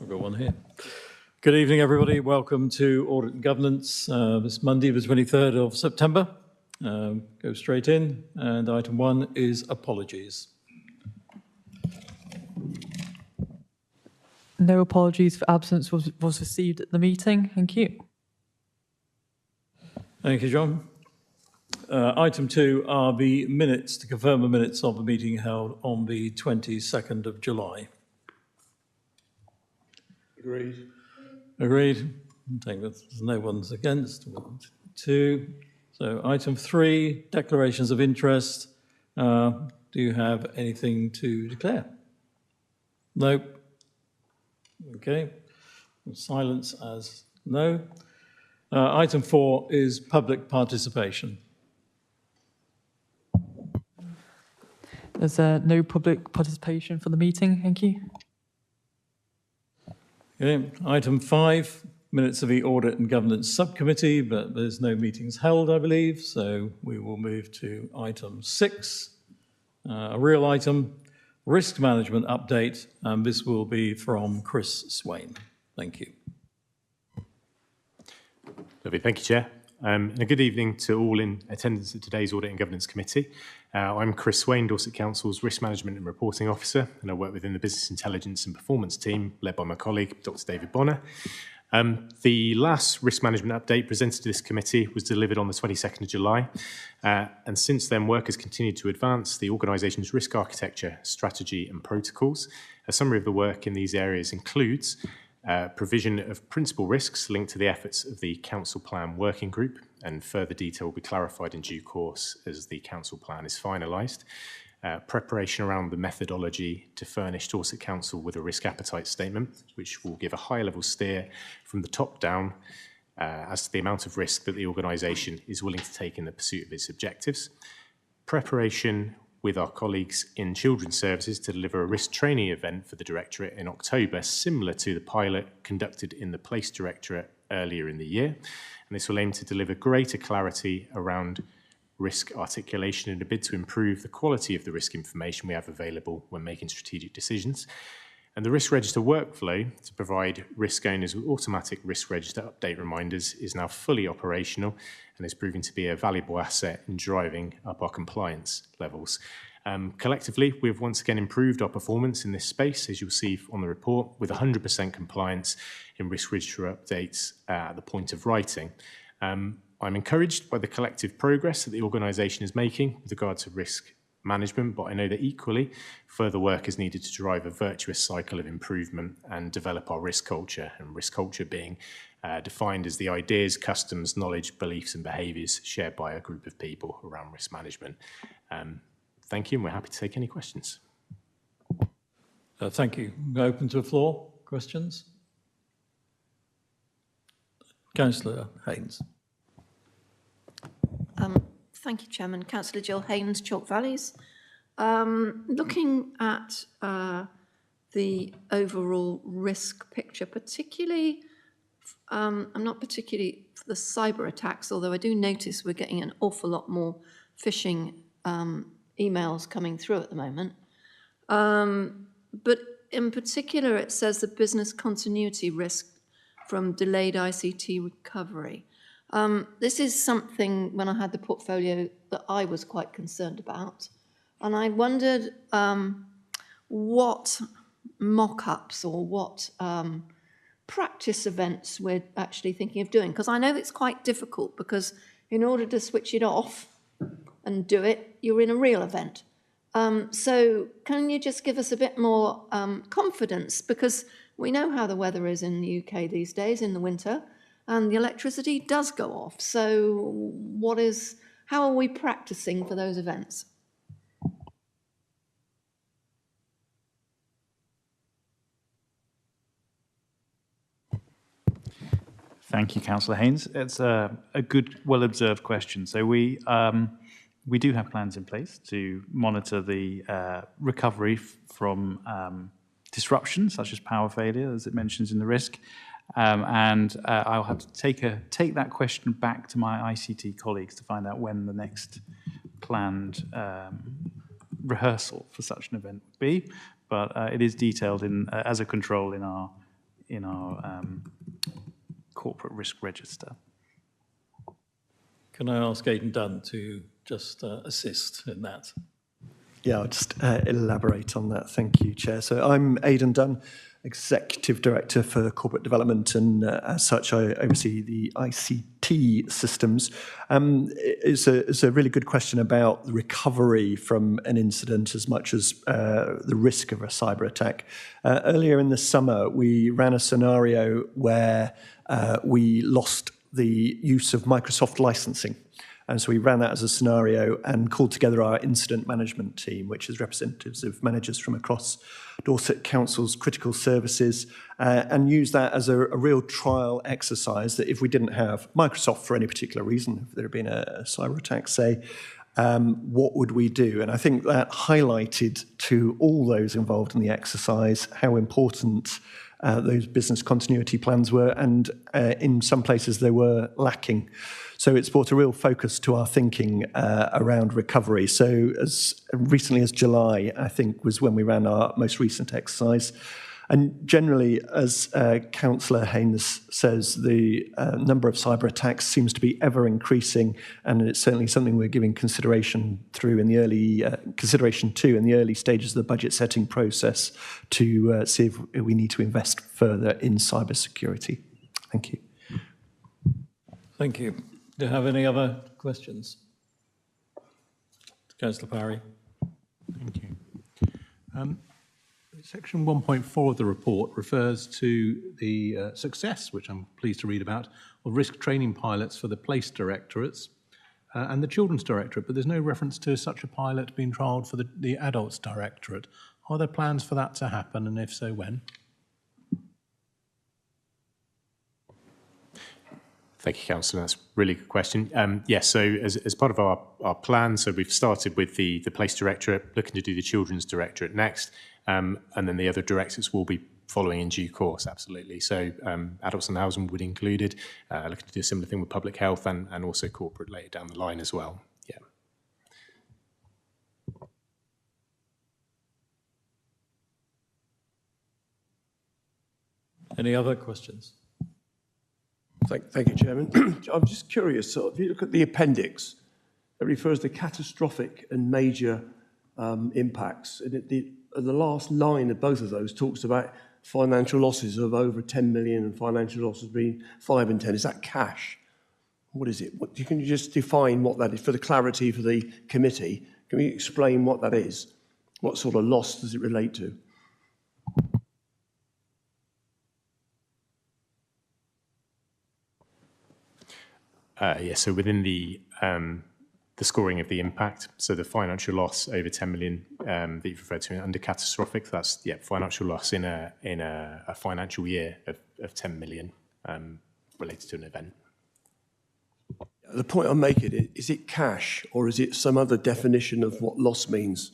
I've got one here. Good evening, everybody. Welcome to Audit and Governance this Monday, the 23rd of September. Go straight in. And item 1 is apologies. No apologies for absence was received at the meeting. Thank you. Thank you, John. Item 2 are the minutes, to confirm the minutes of the meeting held on the 22nd of July. Agreed. Agreed. I think there's no one's against. 1, 2. So item 3, declarations of interest. Do you have anything to declare? No. Okay. Silence as no. Item 4 is public participation. There's no public participation for the meeting. Thank you. Okay. Item 5, minutes of the Audit and Governance Subcommittee, but there's no meetings held, I believe, so we will move to item 6, a real item, risk management update, and this will be from Chris Swain. Thank you. Lovely, thank you, Chair. And a good evening to all in attendance at today's Audit and Governance Committee. I'm Chris Swain, Dorset Council's Risk Management and Reporting Officer, and I work within the Business Intelligence and Performance team, led by my colleague, Dr. David Bonner. The last risk management update presented to this committee was delivered on the 22nd of July, and since then work has continued to advance the organisation's risk architecture, strategy and protocols. A summary of the work in these areas includes provision of principal risks linked to the efforts of the Council Plan Working Group, and further detail will be clarified in due course as the Council Plan is finalised. Preparation around the methodology to furnish Dorset Council with a risk appetite statement, which will give a high-level steer from the top down as to the amount of risk that the organisation is willing to take in the pursuit of its objectives. Preparation with our colleagues in Children's Services to deliver a risk training event for the Directorate in October, similar to the pilot conducted in the Police Directorate earlier in the year. And this will aim to deliver greater clarity around risk articulation in a bid to improve the quality of the risk information we have available when making strategic decisions. And the risk register workflow to provide risk owners with automatic risk register update reminders is now fully operational and is proving to be a valuable asset in driving up our compliance levels. Collectively, we've once again improved our performance in this space, as you'll see on the report, with 100% compliance in risk register updates at the point of writing. I'm encouraged by the collective progress that the organisation is making with regard to risk management, but I know that equally further work is needed to drive a virtuous cycle of improvement and develop our risk culture, and risk culture being defined as the ideas, customs, knowledge, beliefs and behaviours shared by a group of people around risk management. Thank you, and we're happy to take any questions. Thank you. Open to the floor. Questions? Councillor Haynes. Thank you, Chairman. Councillor Jill Haynes, Chalk Valleys. Looking at the overall risk picture, particularly, I'm not particularly for the cyber attacks, although I do notice we're getting an awful lot more phishing emails coming through at the moment. But in particular, it says the business continuity risk from delayed ICT recovery. This is something, when I had the portfolio, that I was quite concerned about. And I wondered what mock-ups or what practice events we're actually thinking of doing. Because I know it's quite difficult, because in order to switch it off and do it, you're in a real event. So can you just give us a bit more confidence? Because we know how the weather is in the UK these days in the winter, and the electricity does go off. So how are we practicing for those events? Thank you, Councillor Haynes. It's a good, well-observed question. So we do have plans in place to monitor the recovery from disruption, such as power failure, as it mentions in the risk. And I'll have to take that question back to my ICT colleagues to find out when the next planned rehearsal for such an event would be. But it is detailed as a control in our in our corporate risk register. Can I ask Aidan Dunn to just assist in that? Yeah, I'll just elaborate on that. Thank you, Chair. So I'm Aidan Dunn, Executive Director for Corporate Development, and as such, I oversee the ICT systems. It's a really good question about the recovery from an incident as much as the risk of a cyber attack. Earlier in the summer, we ran a scenario where we lost the use of Microsoft licensing. And so we ran that as a scenario and called together our incident management team, which is representatives of managers from across Dorset Council's critical services, and used that as a real trial exercise that if we didn't have Microsoft for any particular reason, if there had been a cyber attack, say, what would we do? And I think that highlighted to all those involved in the exercise how important those business continuity plans were, and in some places they were lacking. So it's brought a real focus to our thinking around recovery. So as recently as July, I think, was when we ran our most recent exercise. And generally, as Councillor Haynes says, the number of cyber attacks seems to be ever increasing, and it's certainly something we're giving consideration through in the early in the early stages of the budget setting process to see if we need to invest further in cyber security. Thank you. Thank you. Do you have any other questions? Councillor Parry. Thank you. Section 1.4 of the report refers to the success, which I'm pleased to read about, of risk training pilots for the police directorates and the children's directorate, but there's no reference to such a pilot being trialled for the adults directorate. Are there plans for that to happen, and if so, when? Thank you, Councillor. That's a really good question. Yes, so as part of our plan, so we've started with the police directorate, looking to do the children's directorate next, and then the other directorates will be following in due course, absolutely. So adults and housing would be included, looking to do a similar thing with public health and also corporate later down the line as well. Yeah. Any other questions? Thank you, Chairman. I'm just curious, so if you look at the appendix, it refers to catastrophic and major impacts. And the last line of both of those talks about financial losses of over 10 million and financial losses being 5 and 10. Is that cash? What is it? Can you just define what that is for the clarity for the committee? Can you explain what that is? What sort of loss does it relate to? Yes, so within the scoring of the impact, so the financial loss over 10 million that you've referred to under catastrophic, that's financial loss in a financial year of 10 million related to an event. The point I'm making is it cash or is it some other definition of what loss means?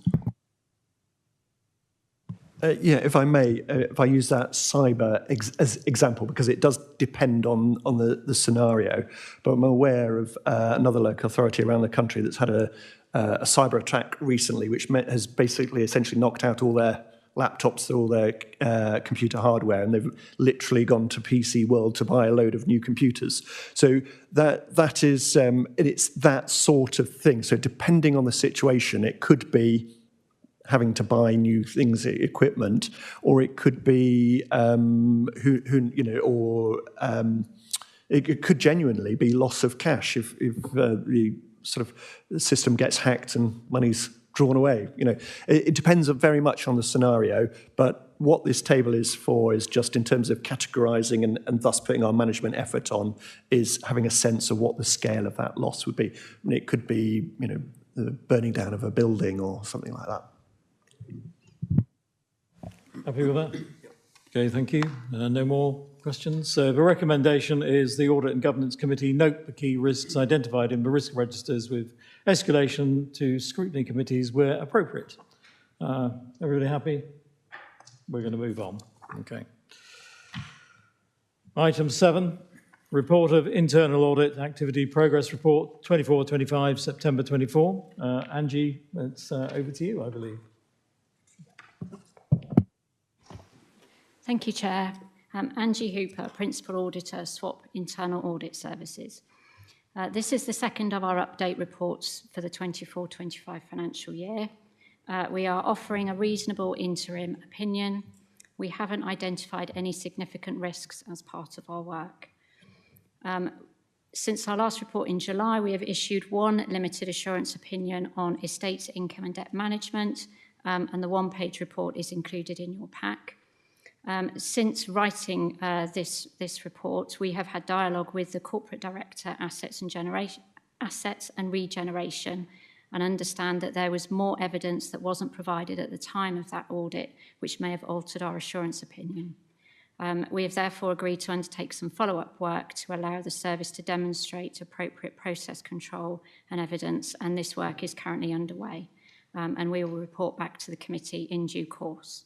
Yeah, if I may, if I use that cyber as example, because it does depend on the scenario, but I'm aware of another local authority around the country that's had a cyber attack recently, which has basically essentially knocked out all their laptops, all their computer hardware, and they've literally gone to PC World to buy a load of new computers. So that is, it's that sort of thing. So depending on the situation, it could be having to buy new things, equipment, or it could be it could genuinely be loss of cash if the sort of system gets hacked and money's drawn away. It depends very much on the scenario, but what this table is for is just in terms of categorising and thus putting our management effort on is having a sense of what the scale of that loss would be. And it could be, the burning down of a building or something like that. Happy with that? Okay, thank you. No more questions. So the recommendation is the Audit and Governance Committee note the key risks identified in the risk registers with escalation to scrutiny committees where appropriate. Everybody happy? We're going to move on. Okay. Item 7, Report of Internal Audit Activity Progress Report 24-25, September 24. Angie, it's over to you, I believe. Thank you, Chair. Angie Hooper, Principal Auditor, SWAP Internal Audit Services. This is the second of our update reports for the 24-25 financial year. We are offering a reasonable interim opinion. We haven't identified any significant risks as part of our work. Since our last report in July, we have issued one limited assurance opinion on estates, income and debt management, and the one-page report is included in your pack. Since writing this report, we have had dialogue with the Corporate Director, Assets and Regeneration, and understand that there was more evidence that wasn't provided at the time of that audit, which may have altered our assurance opinion. We have therefore agreed to undertake some follow-up work to allow the service to demonstrate appropriate process control and evidence, and this work is currently underway, and we will report back to the committee in due course.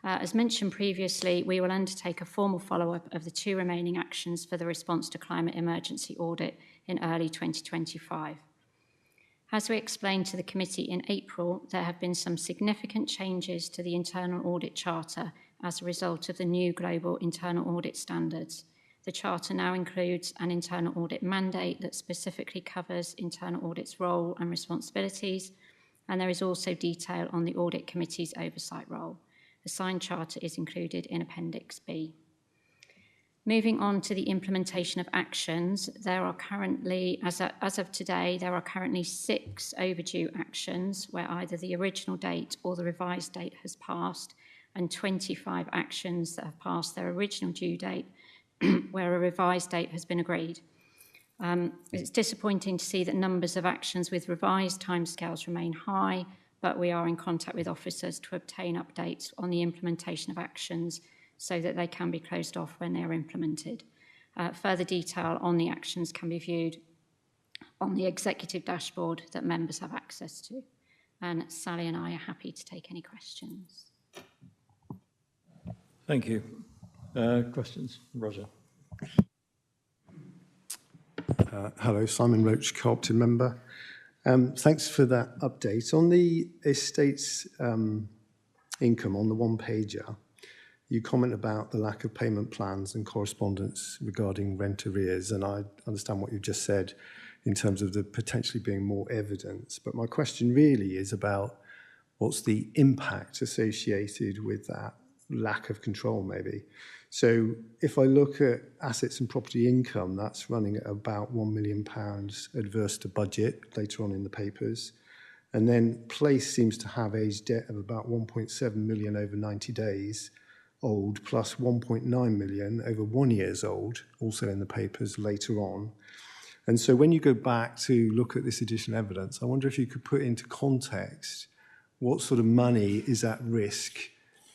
As mentioned previously, we will undertake a formal follow-up of the 2 remaining actions for the response to climate emergency audit in early 2025. As we explained to the committee in April, there have been some significant changes to the internal audit charter as a result of the new global internal audit standards. The charter now includes an internal audit mandate that specifically covers internal audit's role and responsibilities, and there is also detail on the audit committee's oversight role. The signed charter is included in Appendix B. Moving on to the implementation of actions, there are currently, as of today, there are currently 6 overdue actions where either the original date or the revised date has passed, and 25 actions that have passed their original due date where a revised date has been agreed. It's disappointing to see that numbers of actions with revised timescales remain high, but we are in contact with officers to obtain updates on the implementation of actions so that they can be closed off when they are implemented. Further detail on the actions can be viewed on the executive dashboard that members have access to. And Sally and I are happy to take any questions. Thank you. Questions? Roger. Hello, Simon Roach, Co-opted member. Thanks for that update. On the estates income, on the one-pager, you comment about the lack of payment plans and correspondence regarding rent arrears, and I understand what you've just said in terms of there potentially being more evidence. But my question really is about what's the impact associated with that lack of control, maybe. So if I look at assets and property income, that's running at about £1 million adverse to budget later on in the papers. And then Place seems to have aged debt of about 1.7 million over 90 days old, plus 1.9 million over 1 year old, also in the papers later on. And so when you go back to look at this additional evidence, I wonder if you could put into context what sort of money is at risk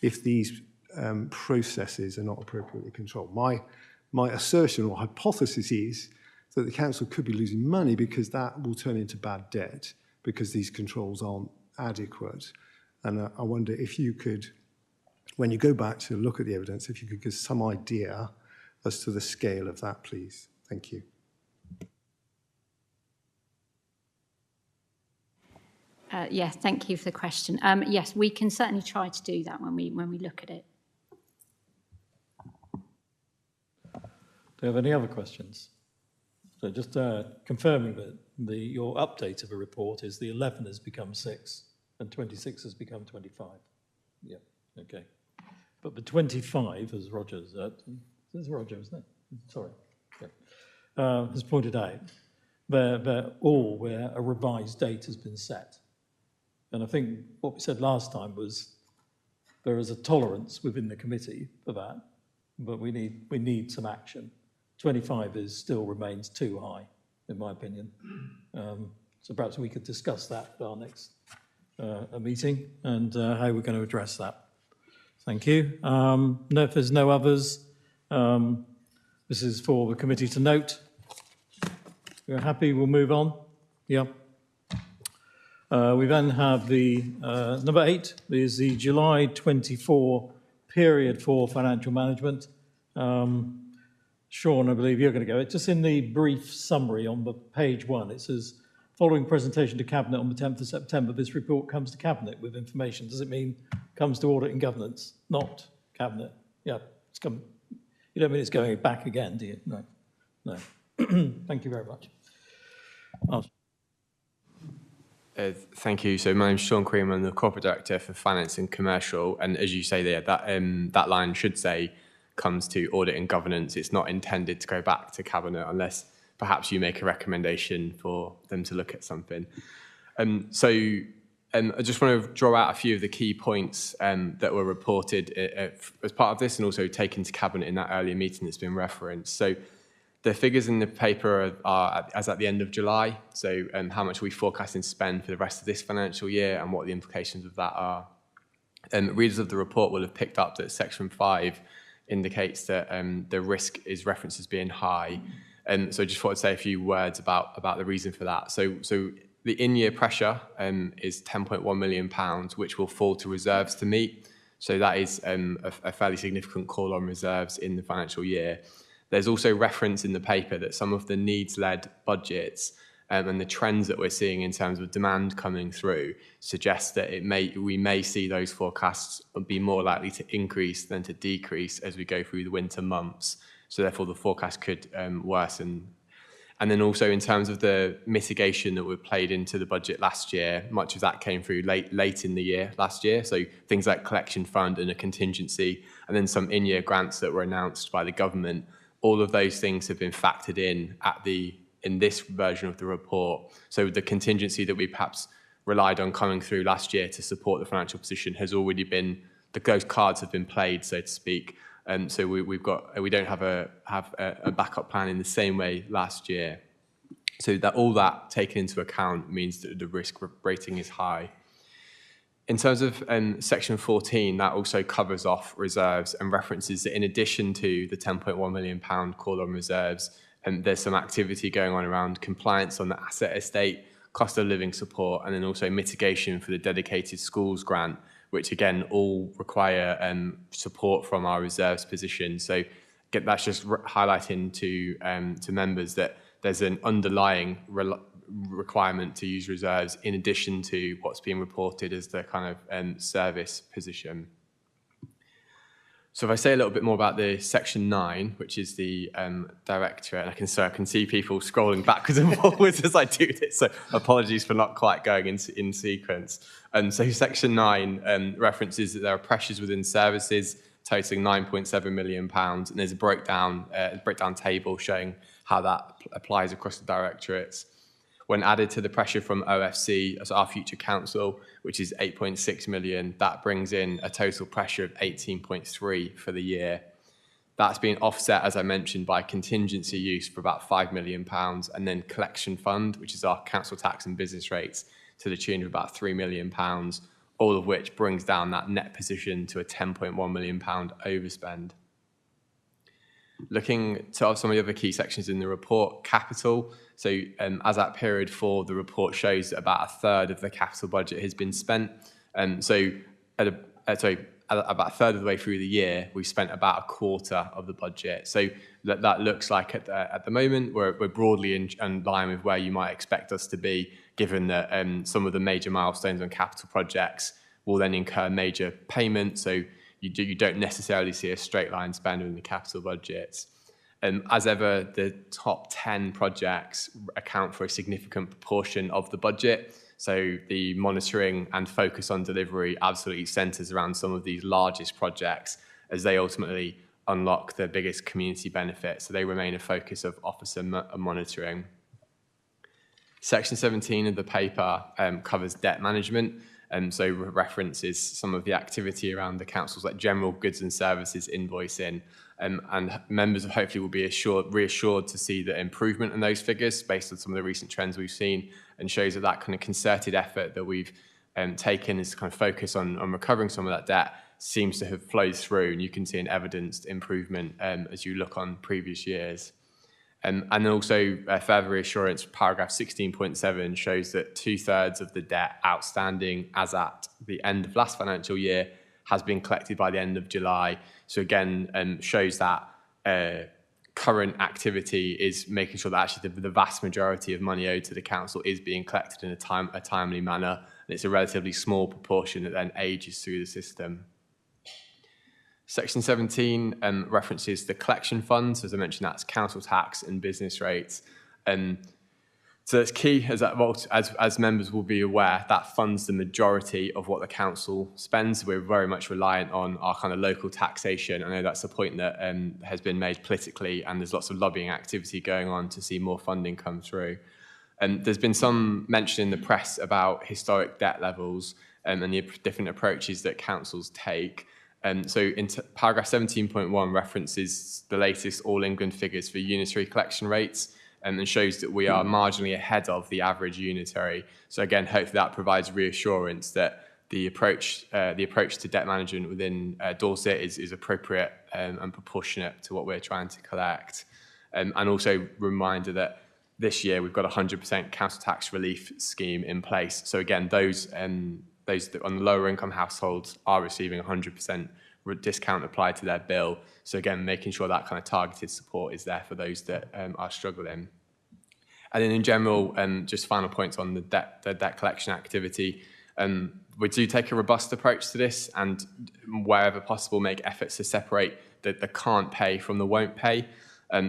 if these processes are not appropriately controlled. My assertion or hypothesis is that the council could be losing money because that will turn into bad debt because these controls aren't adequate. And I wonder if you could, when you go back to look at the evidence, if you could give some idea as to the scale of that, please. Thank you. Yes, thank you for the question. Yes, we can certainly try to do that when we look at it. Do you have any other questions? So just confirming that your update of a report is the 11 has become 6 and 26 has become 25. Yeah, okay. But the 25, as Roger's, this is Roger, isn't it? Sorry. Yeah. Has pointed out, they're all where a revised date has been set. And I think what we said last time was there is a tolerance within the committee for that, but we need some action. 25 still remains too high, in my opinion. So perhaps we could discuss that at our next meeting and how we're going to address that. Thank you. If there's no others, this is for the committee to note. You're happy, we'll move on. Yeah. We then have the number 8 is the July 24 period for financial management. Sean, I believe you're going to go. It's just in the brief summary on the page 1. It says, following presentation to Cabinet on the 10th of September, this report comes to Cabinet with information. Does it mean comes to Audit and Governance, not Cabinet? Yeah, it's come You don't mean it's going back again, do you? No. No. Thank you very much. Thank you. So my name's Sean Cream. I'm the Corporate Director for Finance and Commercial. And as you say there, that line should say comes to audit and governance. It's not intended to go back to Cabinet unless perhaps you make a recommendation for them to look at something. I just want to draw out a few of the key points that were reported as part of this and also taken to Cabinet in that earlier meeting that's been referenced. So the figures in the paper are as at the end of July, so how much we forecasting to spend for the rest of this financial year and what the implications of that are. Readers of the report will have picked up that Section 5 indicates that the risk is referenced as being high. So I just thought I'd say a few words about the reason for that. So the in-year pressure is £10.1 million, which will fall to reserves to meet. So that is a fairly significant call on reserves in the financial year. There's also reference in the paper that some of the needs-led budgets and the trends that we're seeing in terms of demand coming through suggest that we may see those forecasts be more likely to increase than to decrease as we go through the winter months. So therefore the forecast could worsen. And then also in terms of the mitigation that were played into the budget last year, much of that came through late in the year last year. So things like collection fund and a contingency, and then some in-year grants that were announced by the government. All of those things have been factored in this version of the report. So the contingency that we perhaps relied on coming through last year to support the financial position has already been, those cards have been played, so to speak. So we don't have a backup plan in the same way last year. So that all that taken into account means that the risk rating is high. In terms of Section 14, that also covers off reserves and references that in addition to the £10.1 million call on reserves, there's some activity going on around compliance on the asset estate, cost of living support, and then also mitigation for the dedicated schools grant, which again all require support from our reserves position. So that's just highlighting to members that there's an underlying requirement to use reserves in addition to what's being reported as the kind of service position. So if I say a little bit more about the Section 9, which is the directorate, and I can see people scrolling backwards and forwards as I do this, so apologies for not quite going in sequence. So Section 9 references that there are pressures within services totaling £9.7 million, and there's a breakdown table showing how that applies across the directorates. When added to the pressure from OFC, as our future council, which is 8.6 million, that brings in a total pressure of 18.3 for the year. That's been offset, as I mentioned, by contingency use for about £5 million, and then collection fund, which is our council tax and business rates, to the tune of about £3 million, all of which brings down that net position to a £10.1 million overspend. Looking to some of the other key sections in the report, capital. So as at period 4, the report shows that about a third of the capital budget has been spent. So about a third of the way through the year, we've spent about a quarter of the budget. So that looks like at the moment, we're broadly in line with where you might expect us to be, given that some of the major milestones on capital projects will then incur major payments. So you don't necessarily see a straight line spend in the capital budgets. As ever, the top 10 projects account for a significant proportion of the budget. So the monitoring and focus on delivery absolutely centres around some of these largest projects as they ultimately unlock the biggest community benefit. So they remain a focus of officer monitoring. Section 17 of the paper covers debt management. So references some of the activity around the council's like general goods and services invoicing, and members hopefully will be reassured to see the improvement in those figures based on some of the recent trends we've seen, and shows that kind of concerted effort that we've taken is to kind of focus on recovering some of that debt seems to have flowed through, and you can see an evidenced improvement as you look on previous years. And then also further reassurance, paragraph 16.7 shows that 2/3 of the debt outstanding as at the end of last financial year has been collected by the end of July. So again, shows that current activity is making sure that actually the vast majority of money owed to the council is being collected in a timely manner. And it's a relatively small proportion that then ages through the system. Section 17 references the collection funds. As I mentioned, that's council tax and business rates. So it's key, as members will be aware, that funds the majority of what the council spends. We're very much reliant on our kind of local taxation. I know that's a point that has been made politically, and there's lots of lobbying activity going on to see more funding come through. There's been some mention in the press about historic debt levels and the different approaches that councils take. So in paragraph 17.1 references the latest All England figures for unitary collection rates, and shows that we are marginally ahead of the average unitary. So again, hopefully that provides reassurance that the approach to debt management within Dorset is appropriate and proportionate to what we're trying to collect. And also reminder that this year we've got a 100% council tax relief scheme in place. So again, those that on the lower income households are receiving 100% discount applied to their bill. So again, making sure that kind of targeted support is there for those that are struggling. And then in general, just final points on the debt collection activity. We do take a robust approach to this, and wherever possible, make efforts to separate the can't pay from the won't pay.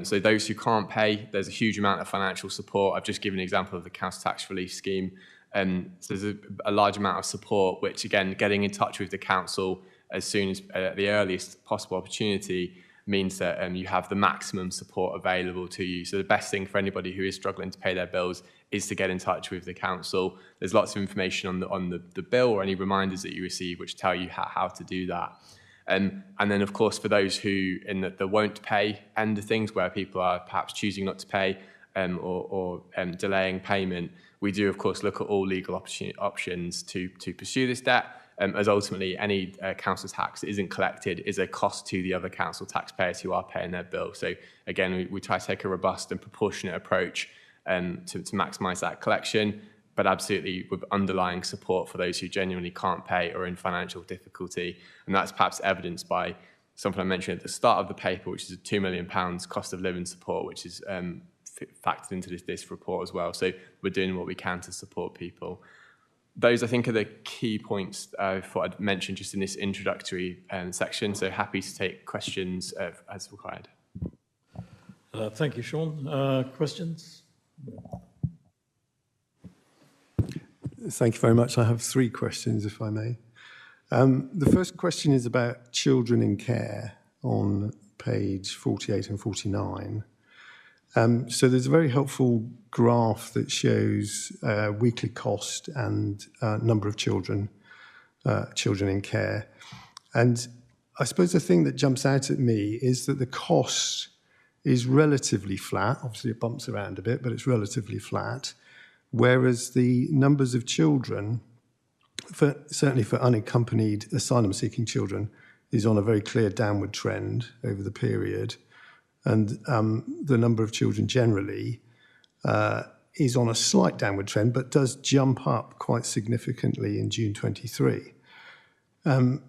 So those who can't pay, there's a huge amount of financial support. I've just given an example of the council tax relief scheme. So there's a large amount of support, which again, getting in touch with the council as soon as the earliest possible opportunity means that you have the maximum support available to you. So the best thing for anybody who is struggling to pay their bills is to get in touch with the council. There's lots of information on the bill or any reminders that you receive which tell you how to do that. And then, of course, for those who in the won't pay end of things, where people are perhaps choosing not to pay or delaying payment, we do, of course, look at all legal options to pursue this debt. As ultimately any council tax that isn't collected is a cost to the other council taxpayers who are paying their bill. So again, we try to take a robust and proportionate approach to maximise that collection, but absolutely with underlying support for those who genuinely can't pay or in financial difficulty. And that's perhaps evidenced by something I mentioned at the start of the paper, which is a £2 million cost of living support, which is factored into this report as well. So we're doing what we can to support people. Those, I think, are the key points I thought I'd mention just in this introductory section. So happy to take questions as required. Thank you, Sean. Questions? Thank you very much. I have 3 questions, if I may. The first question is about children in care on page 48 and 49. So there's a very helpful graph that shows weekly cost and number of children in care. And I suppose the thing that jumps out at me is that the cost is relatively flat. Obviously, it bumps around a bit, but it's relatively flat. Whereas the numbers of children, certainly for unaccompanied asylum-seeking children, is on a very clear downward trend over the period. And the number of children generally is on a slight downward trend, but does jump up quite significantly in June 23. And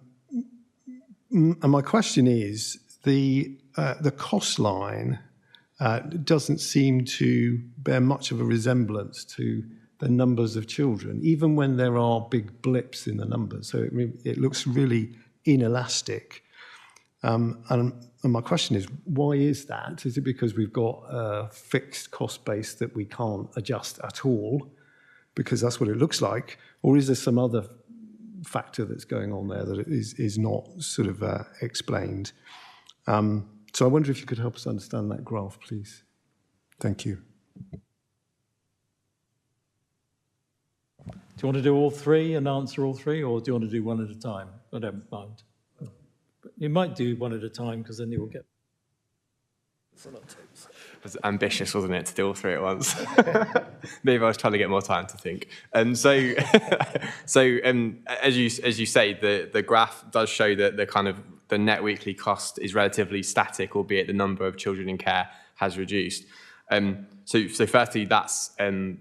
my question is, the cost line doesn't seem to bear much of a resemblance to the numbers of children, even when there are big blips in the numbers. So it looks really inelastic. And my question is, why is that? Is it because we've got a fixed cost base that we can't adjust at all, because that's what it looks like? Or is there some other factor that's going on there that is not sort of explained? So I wonder if you could help us understand that graph, please. Thank you. Do you want to do all 3 and answer all 3, or do you want to do one at a time? I don't mind. But you might do one at a time, because then you'll get... It was ambitious, wasn't it, to do all 3 at once? Maybe I was trying to get more time to think. As you say, the graph does show that the net weekly cost is relatively static, albeit the number of children in care has reduced. So firstly, that's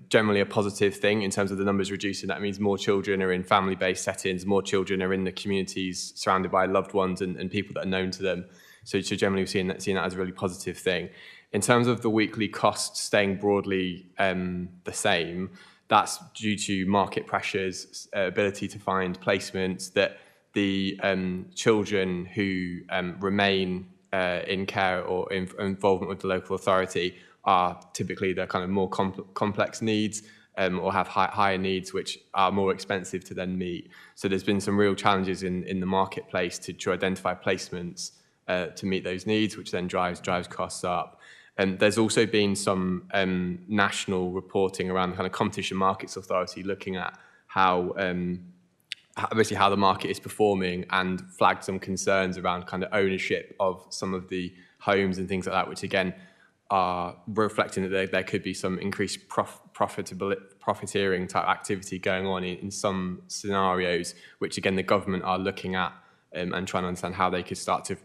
generally a positive thing in terms of the numbers reducing. That means more children are in family-based settings, more children are in the communities surrounded by loved ones and people that are known to them. So generally, we're seeing that as a really positive thing. In terms of the weekly cost staying broadly the same, that's due to market pressures, ability to find placements that the children who remain in care or in involvement with the local authority are typically the kind of more complex needs or have higher needs, which are more expensive to then meet. So there's been some real challenges in the marketplace to identify placements to meet those needs, which then drives costs up. There's also been some national reporting around the kind of Competition Markets Authority looking at how obviously how the market is performing and flagged some concerns around kind of ownership of some of the homes and things like that, which again are reflecting that there could be some increased profiteering type activity going on in some scenarios, which again the government are looking at and trying to understand how they could start to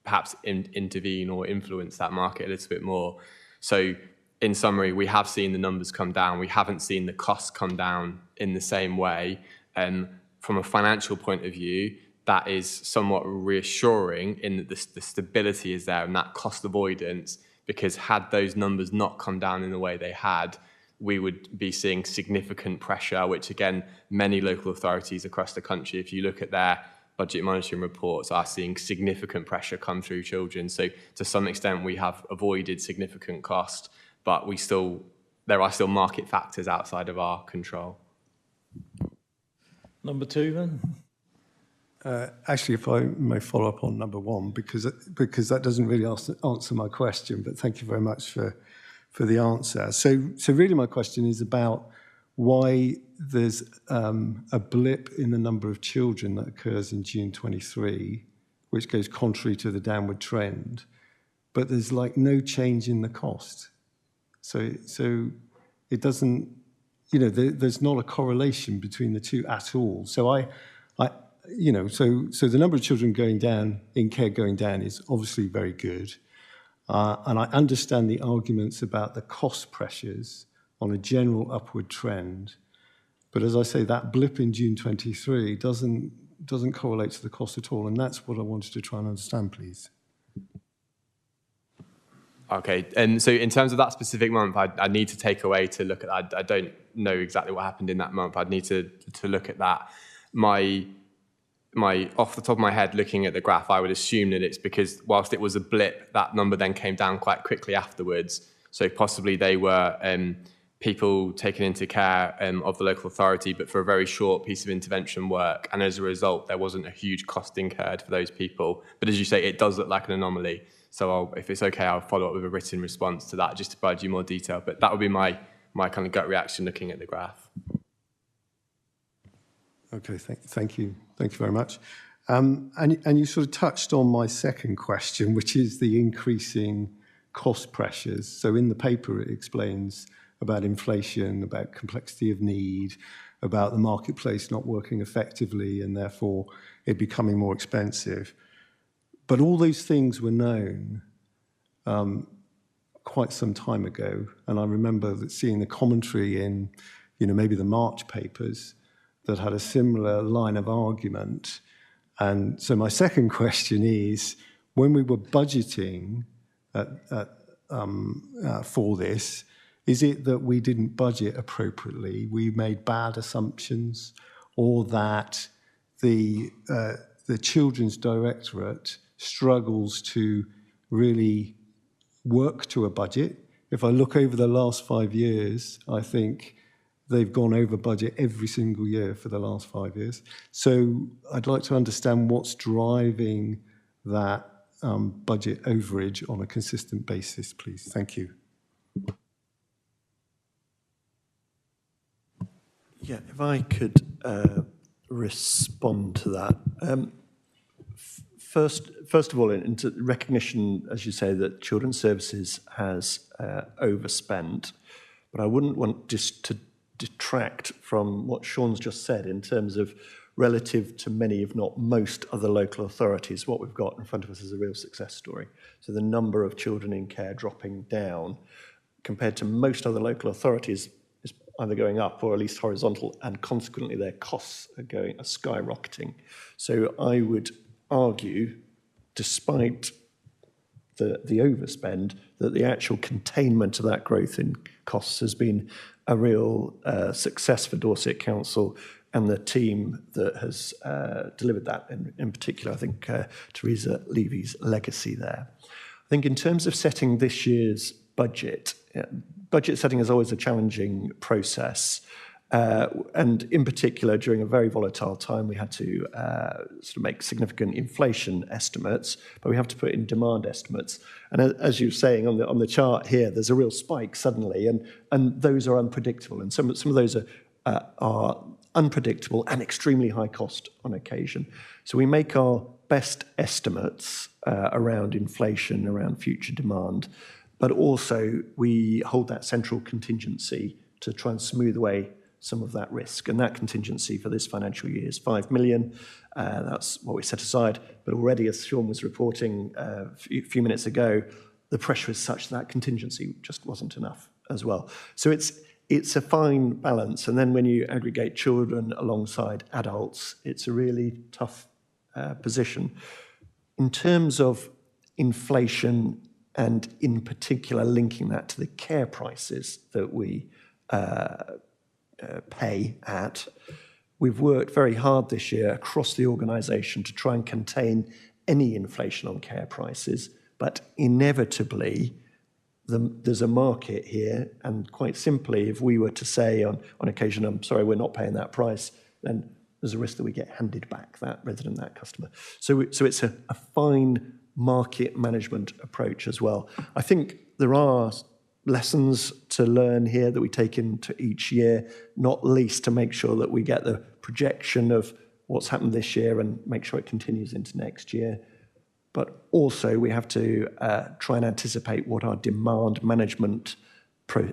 perhaps intervene or influence that market a little bit more. So in summary, we have seen the numbers come down. We haven't seen the costs come down in the same way. From a financial point of view, that is somewhat reassuring in that the stability is there and that cost avoidance, because had those numbers not come down in the way they had, we would be seeing significant pressure, which again, many local authorities across the country, if you look at their budget monitoring reports, are seeing significant pressure come through children. So to some extent, we have avoided significant cost, but there are still market factors outside of our control. Number 2 then? Actually, if I may follow up on number 1, because that doesn't really answer my question, but thank you very much for the answer. So really my question is about why there's a blip in the number of children that occurs in June 23, which goes contrary to the downward trend, but there's like no change in the cost. So it doesn't, there's not a correlation between the two at all. So so the number of children going down in care going down is obviously very good. And I understand the arguments about the cost pressures on a general upward trend. But as I say, that blip in June 23 doesn't correlate to the cost at all. And that's what I wanted to try and understand, please. Okay, and so in terms of that specific month, I need to take away to look at that. I don't know exactly what happened in that month. I'd need to look at that. My off the top of my head, looking at the graph, I would assume that it's because whilst it was a blip, that number then came down quite quickly afterwards. So possibly they were people taken into care of the local authority, but for a very short piece of intervention work. And as a result, there wasn't a huge cost incurred for those people. But as you say, it does look like an anomaly. So if it's okay, I'll follow up with a written response to that just to provide you more detail. But that would be my kind of gut reaction looking at the graph. Okay, thank you. Thank you very much. And you sort of touched on my second question, which is the increasing cost pressures. So in the paper, it explains about inflation, about complexity of need, about the marketplace not working effectively and therefore it becoming more expensive. But all those things were known quite some time ago. And I remember seeing the commentary in, maybe the March papers that had a similar line of argument. And so my second question is, when we were budgeting for this, is it that we didn't budget appropriately, we made bad assumptions, or that the Children's Directorate struggles to really work to a budget? If I look over the last 5 years, I think they've gone over budget every single year for the last 5 years. So I'd like to understand what's driving that budget overage on a consistent basis, please. Thank you. Yeah, if I could respond to that. First of all, into recognition, as you say, that Children's Services has overspent, but I wouldn't want just to detract from what Sean's just said in terms of relative to many, if not most, other local authorities. What we've got in front of us is a real success story. So the number of children in care dropping down compared to most other local authorities is either going up or at least horizontal, and consequently their costs are skyrocketing. So I would argue, despite the overspend, that the actual containment of that growth in costs has been a real success for Dorset Council, and the team that has delivered that, in particular, I think Theresa Levy's legacy there. I think in terms of setting this year's budget, budget setting is always a challenging process. And in particular, during a very volatile time, we had to sort of make significant inflation estimates, but we have to put in demand estimates. And as you're saying on the chart here, there's a real spike suddenly, and those are unpredictable. And some of those are unpredictable and extremely high cost on occasion. So we make our best estimates around inflation, around future demand, but also we hold that central contingency to try and smooth away some of that risk. And that contingency for this financial year is 5 million. That's what we set aside. But already, as Sean was reporting a few minutes ago, the pressure is such that contingency just wasn't enough as well. So it's a fine balance. And then when you aggregate children alongside adults, it's a really tough position. In terms of inflation, and in particular linking that to the care prices that we pay at, we've worked very hard this year across the organisation to try and contain any inflation on care prices, but inevitably there's a market here, and quite simply, if we were to say on occasion, I'm sorry, we're not paying that price, then there's a risk that we get handed back that resident, that customer. So it's a fine market management approach as well. I think there are lessons to learn here that we take into each year, not least to make sure that we get the projection of what's happened this year and make sure it continues into next year. But also we have to try and anticipate what our demand management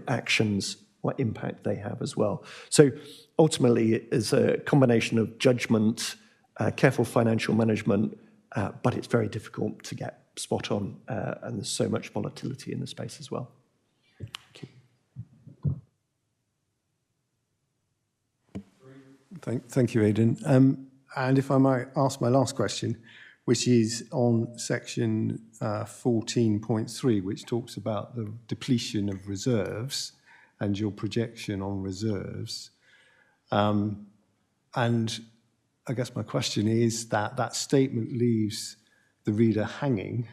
actions, what impact they have as well. So ultimately it's a combination of judgment, careful financial management, but it's very difficult to get spot on, and there's so much volatility in the space as well. Thank you, Aidan. And if I might ask my last question, which is on section 14.3, which talks about the depletion of reserves and your projection on reserves. And I guess my question is that statement leaves the reader hanging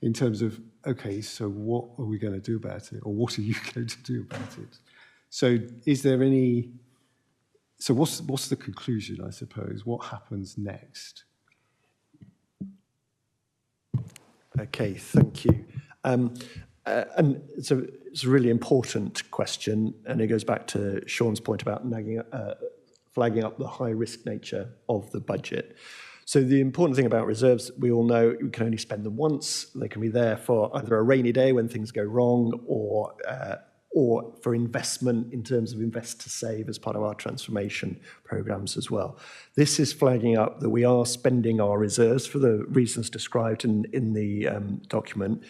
in terms of, okay, so what are we going to do about it? Or what are you going to do about it? So is there any... So what's the conclusion, I suppose? What happens next? Okay, thank you. And it's a really important question, and it goes back to Sean's point about flagging up the high-risk nature of the budget. So the important thing about reserves, we all know we can only spend them once. They can be there for either a rainy day when things go wrong, or for investment in terms of invest to save as part of our transformation programs as well. This is flagging up that we are spending our reserves for the reasons described in the document.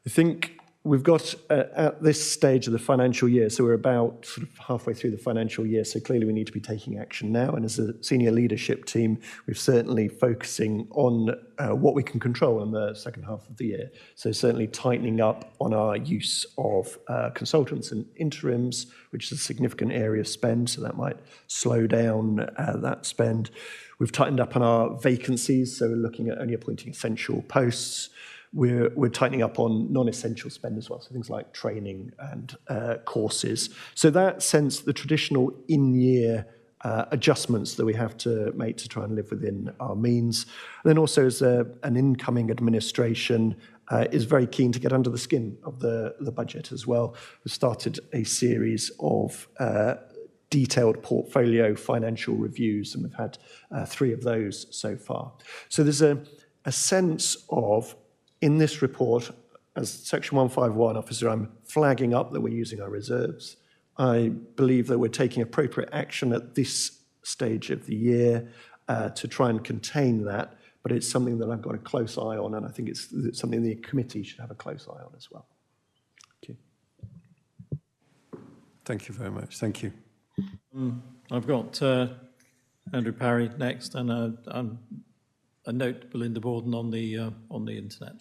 I think we've got at this stage of the financial year, so we're about sort of halfway through the financial year, so clearly we need to be taking action now. And as a senior leadership team, we're certainly focusing on what we can control in the second half of the year. So certainly tightening up on our use of consultants and interims, which is a significant area of spend, so that might slow down that spend. We've tightened up on our vacancies, so we're looking at only appointing essential posts. We're tightening up on non-essential spend as well, so things like training and courses. So that sense, the traditional in-year adjustments that we have to make to try and live within our means. And then also as an incoming administration is very keen to get under the skin of the budget as well. We've started a series of detailed portfolio financial reviews, and we've had 3 of those so far. So there's a sense of, in this report, as Section 151 officer, I'm flagging up that we're using our reserves. I believe that we're taking appropriate action at this stage of the year to try and contain that, but it's something that I've got a close eye on, and I think it's something the committee should have a close eye on as well. Thank you. Thank you very much. Thank you. I've got Andrew Parry next, and a note to Belinda Borden on the internet.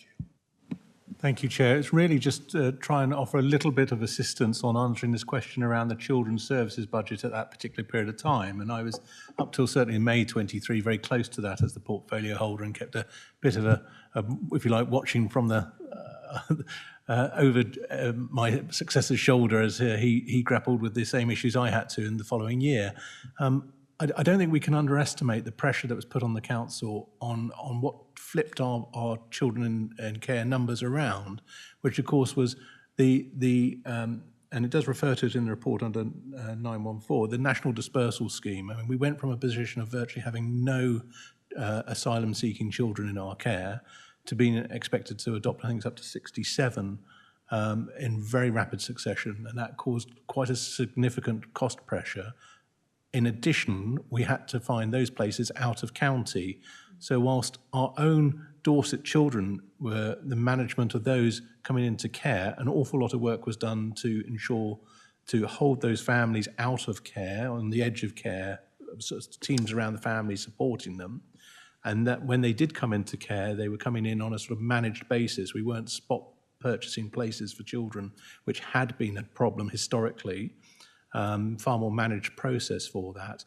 Thank you, Chair. It's really just try and offer a little bit of assistance on answering this question around the children's services budget at that particular period of time. And I was, up till certainly May 23, very close to that as the portfolio holder and kept a bit of a if you like, watching from the over my successor's shoulder as he grappled with the same issues I had to in the following year. I don't think we can underestimate the pressure that was put on the council on what flipped our children in care numbers around, which of course was and it does refer to it in the report under 914, the national dispersal scheme. I mean, we went from a position of virtually having no asylum-seeking children in our care to being expected to adopt, I think it's up to 67 in very rapid succession, and that caused quite a significant cost pressure. In addition, we had to find those places out of county. So whilst our own Dorset children were the management of those coming into care, an awful lot of work was done to ensure to hold those families out of care, on the edge of care, sort of teams around the family supporting them. And that when they did come into care, they were coming in on a sort of managed basis. We weren't spot purchasing places for children, which had been a problem historically. Far more managed process for that.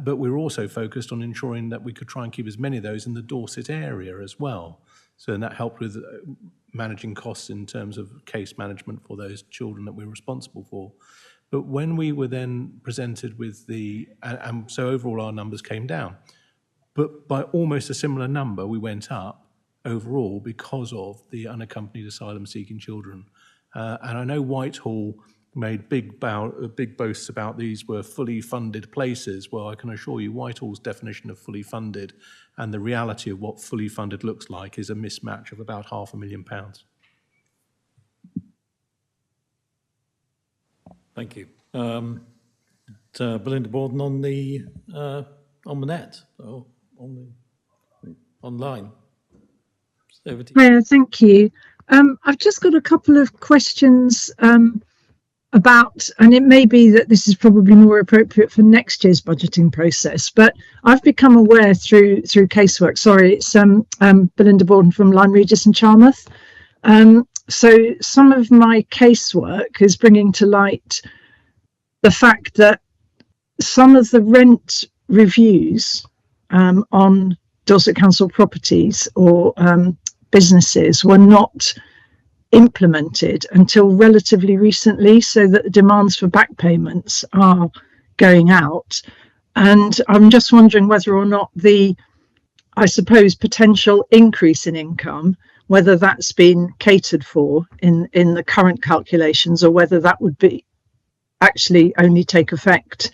But we were also focused on ensuring that we could try and keep as many of those in the Dorset area as well. So that helped with managing costs in terms of case management for those children that we were responsible for. But when we were then presented with so overall our numbers came down. But by almost a similar number, we went up overall because of the unaccompanied asylum-seeking children. And I know Whitehall made big boasts about these were fully funded places. Well, I can assure you Whitehall's definition of fully funded and the reality of what fully funded looks like is a mismatch of about £500,000. Thank you. Belinda Borden on the net, or online. Over to you. Hiya, thank you. I've just got a couple of questions about, and it may be that this is probably more appropriate for next year's budgeting process, but I've become aware through casework, sorry, it's Belinda Borden from Lyme Regis and Charmouth. So some of my casework is bringing to light the fact that some of the rent reviews on Dorset Council properties or businesses were not implemented until relatively recently, so that the demands for back payments are going out. And I'm just wondering whether or not the, I suppose, potential increase in income, whether that's been catered for in the current calculations, or whether that would be actually only take effect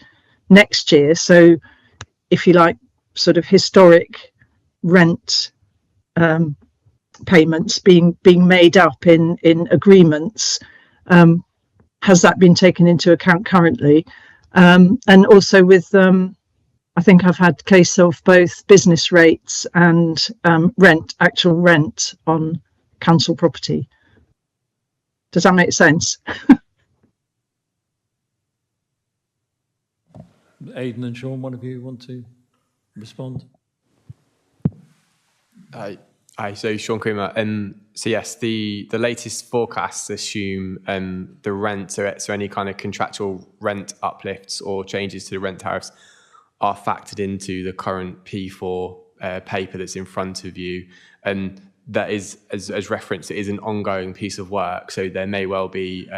next year. So if you like, sort of historic rent payments being made up in agreements, has that been taken into account currently? And also with I think I've had case of both business rates and actual rent on council property. Does that make sense? Aidan and Sean, one of you want to respond? So Sean Creamer. So yes, the latest forecasts assume the rent, so any kind of contractual rent uplifts or changes to the rent tariffs are factored into the current P4 paper that's in front of you. And that is, as referenced, it is an ongoing piece of work. So there may well be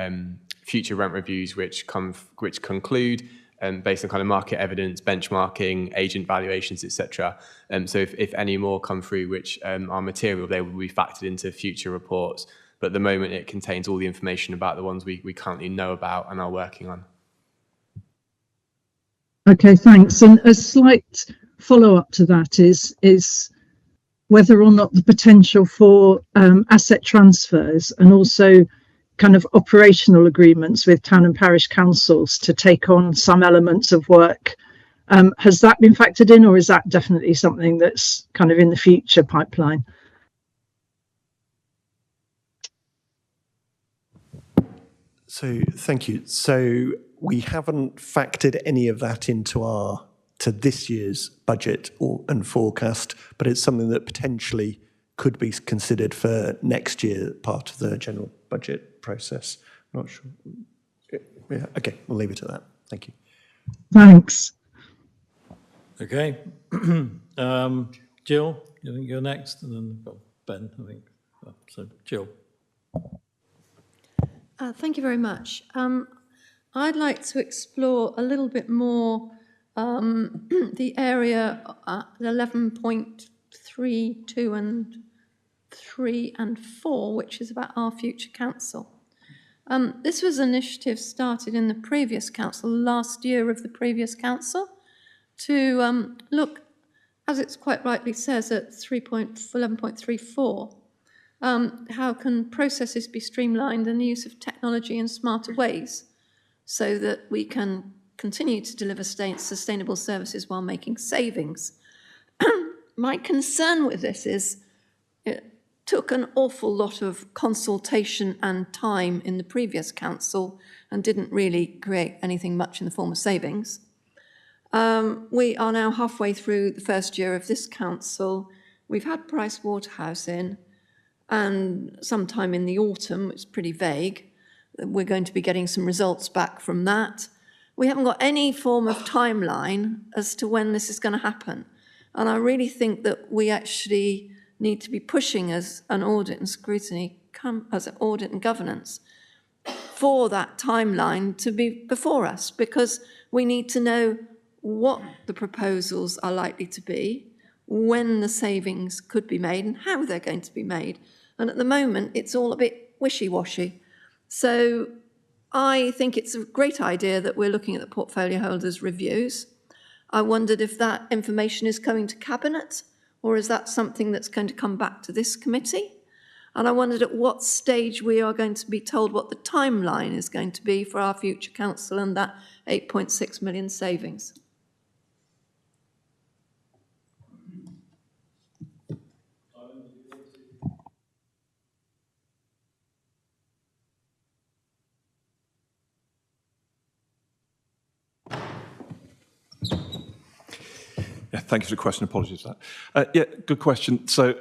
future rent reviews which conclude based on kind of market evidence, benchmarking, agent valuations, etc. So if any more come through which are material, they will be factored into future reports. But at the moment, it contains all the information about the ones we currently know about and are working on. Okay, thanks. And a slight follow-up to that is whether or not the potential for asset transfers and also kind of operational agreements with town and parish councils to take on some elements of work. Has that been factored in, or is that definitely something that's kind of in the future pipeline? So thank you. So we haven't factored any of that into this year's budget and forecast, but it's something that potentially could be considered for next year, part of the general budget process. I'm not sure. Yeah, okay, we'll leave it at that. Thank you. Thanks. Okay. Jill, you think you're next? And then Ben, I think. So, Jill. Thank you very much. I'd like to explore a little bit more the area 11.32 and 3 and 4, which is about our future council. This was an initiative started in the previous council, last year of the previous council, to look, as it's quite rightly says, at 11.34. How can processes be streamlined and the use of technology in smarter ways so that we can continue to deliver sustainable services while making savings? My concern with this is it took an awful lot of consultation and time in the previous council and didn't really create anything much in the form of savings. We are now halfway through the first year of this council. We've had Price Waterhouse in, and sometime in the autumn, it's pretty vague, we're going to be getting some results back from that. We haven't got any form of timeline as to when this is going to happen. And I really think that we actually need to be pushing as an audit and scrutiny, as an audit and governance, for that timeline to be before us, because we need to know what the proposals are likely to be, when the savings could be made and how they're going to be made. And at the moment, it's all a bit wishy-washy. So I think it's a great idea that we're looking at the portfolio holders' reviews. I wondered if that information is coming to Cabinet, or is that something that's going to come back to this committee? And I wondered at what stage we are going to be told what the timeline is going to be for our future council and that 8.6 million savings. Yeah, thank you for the question. Apologies for that. Yeah, good question. So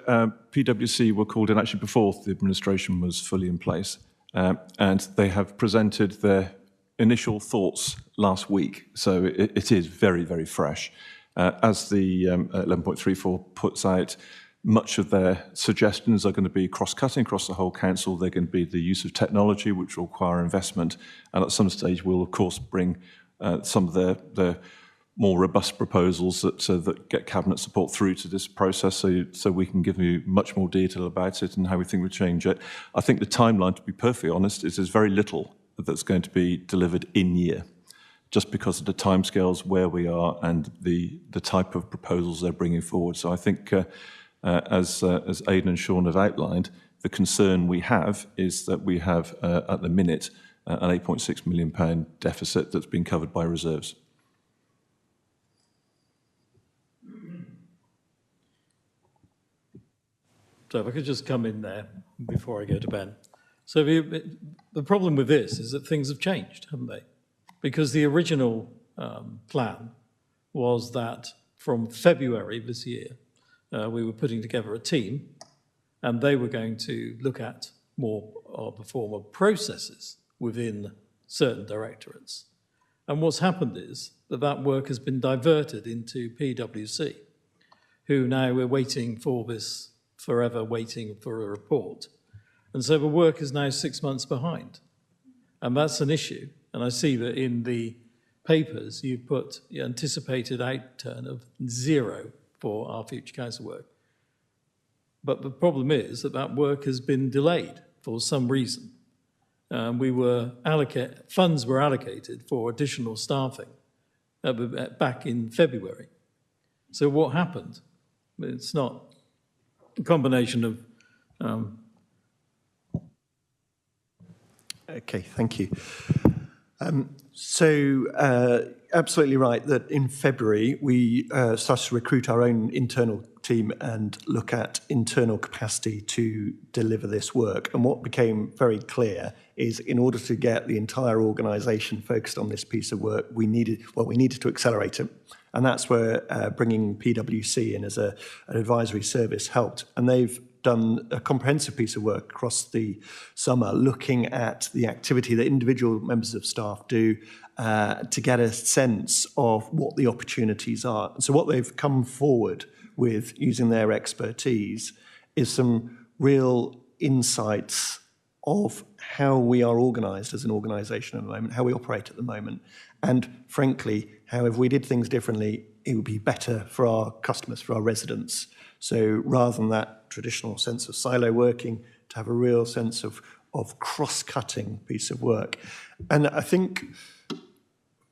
PwC were called in actually before the administration was fully in place, and they have presented their initial thoughts last week. So it is very, very fresh. As the 11.34 puts out, much of their suggestions are going to be cross-cutting across the whole council. They're going to be the use of technology, which will require investment, and at some stage we'll of course bring some of the more robust proposals that get Cabinet support through to this process, so we can give you much more detail about it and how we think we change it. I think the timeline, to be perfectly honest, is there's very little that's going to be delivered in year, just because of the timescales where we are and the type of proposals they're bringing forward. So I think, as Aidan and Sean have outlined, the concern we have is that we have, at the minute, an £8.6 million deficit that's been covered by reserves. So if I could just come in there before I go to Ben. So the problem with this is that things have changed, haven't they? Because the original plan was that from February this year, we were putting together a team and they were going to look at more of the form of processes within certain directorates. And what's happened is that work has been diverted into PwC, who now we're waiting for this, forever waiting for a report. And so the work is now 6 months behind. And that's an issue. And I see that in the papers, you've put the anticipated outturn of 0 for our future council work. But the problem is that work has been delayed for some reason. Funds were allocated for additional staffing back in February. So what happened? It's not a combination of... Okay, thank you. Absolutely right that in February we started to recruit our own internal team and look at internal capacity to deliver this work. And what became very clear is in order to get the entire organisation focused on this piece of work, we needed to accelerate it. And that's where bringing PwC in as an advisory service helped. And they've done a comprehensive piece of work across the summer looking at the activity that individual members of staff do to get a sense of what the opportunities are. And so what they've come forward with using their expertise is some real insights of how we are organised as an organisation at the moment, how we operate at the moment, and frankly, how if we did things differently, it would be better for our customers, for our residents. So rather than that traditional sense of silo working, to have a real sense of cross-cutting piece of work. And I think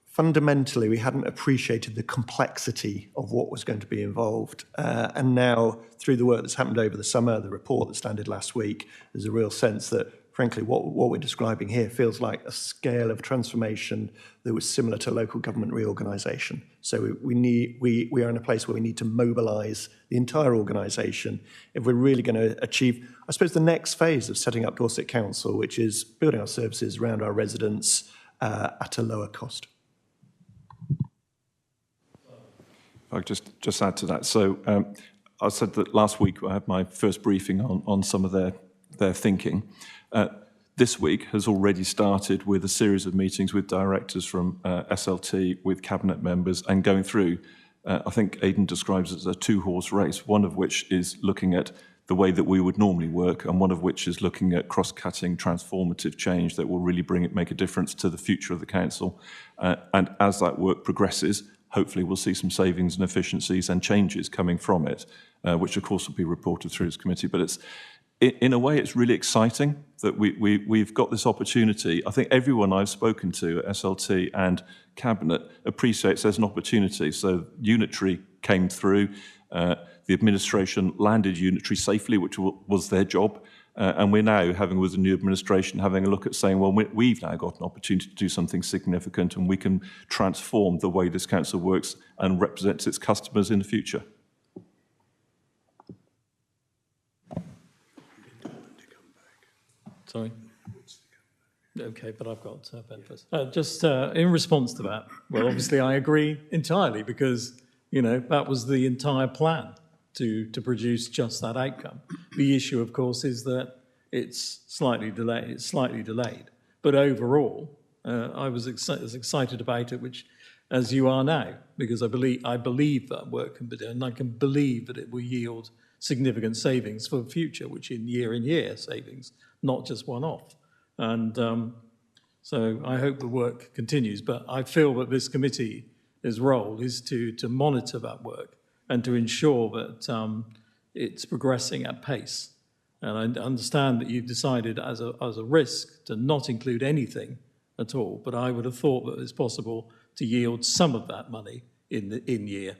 fundamentally we hadn't appreciated the complexity of what was going to be involved. And now, through the work that's happened over the summer, the report that's landed last week, there's a real sense that, frankly, what we're describing here feels like a scale of transformation that was similar to local government reorganisation. So we are in a place where we need to mobilise the entire organisation if we're really going to achieve, I suppose, the next phase of setting up Dorset Council, which is building our services around our residents at a lower cost. If I could just add to that. So I said that last week I had my first briefing on some of their thinking. This week has already started with a series of meetings with directors from SLT, with cabinet members, and going through, I think Aidan describes it as a two-horse race, one of which is looking at the way that we would normally work, and one of which is looking at cross-cutting, transformative change that will really make a difference to the future of the council. And as that work progresses, hopefully we'll see some savings and efficiencies and changes coming from it, which of course will be reported through this committee. But it's, in a way, it's really exciting that we've got this opportunity. I think everyone I've spoken to at SLT and Cabinet appreciates there's an opportunity. So Unitary came through, the administration landed Unitary safely, which was their job. And we're now, with the new administration, having a look at saying, well, we've now got an opportunity to do something significant, and we can transform the way this council works and represents its customers in the future. Sorry. Okay, but I've got Ben first. Just in response to that, well, obviously I agree entirely because, that was the entire plan to produce just that outcome. The issue, of course, is that it's slightly delayed. But overall, I was as excited about it as you are now, because I believe that work can be done, and I can believe that it will yield significant savings for the future, which in year savings, not just one-off. And so I hope the work continues, but I feel that this committee's role is to monitor that work and to ensure that it's progressing at pace. And I understand that you've decided as a risk to not include anything at all, but I would have thought that it's possible to yield some of that money in year.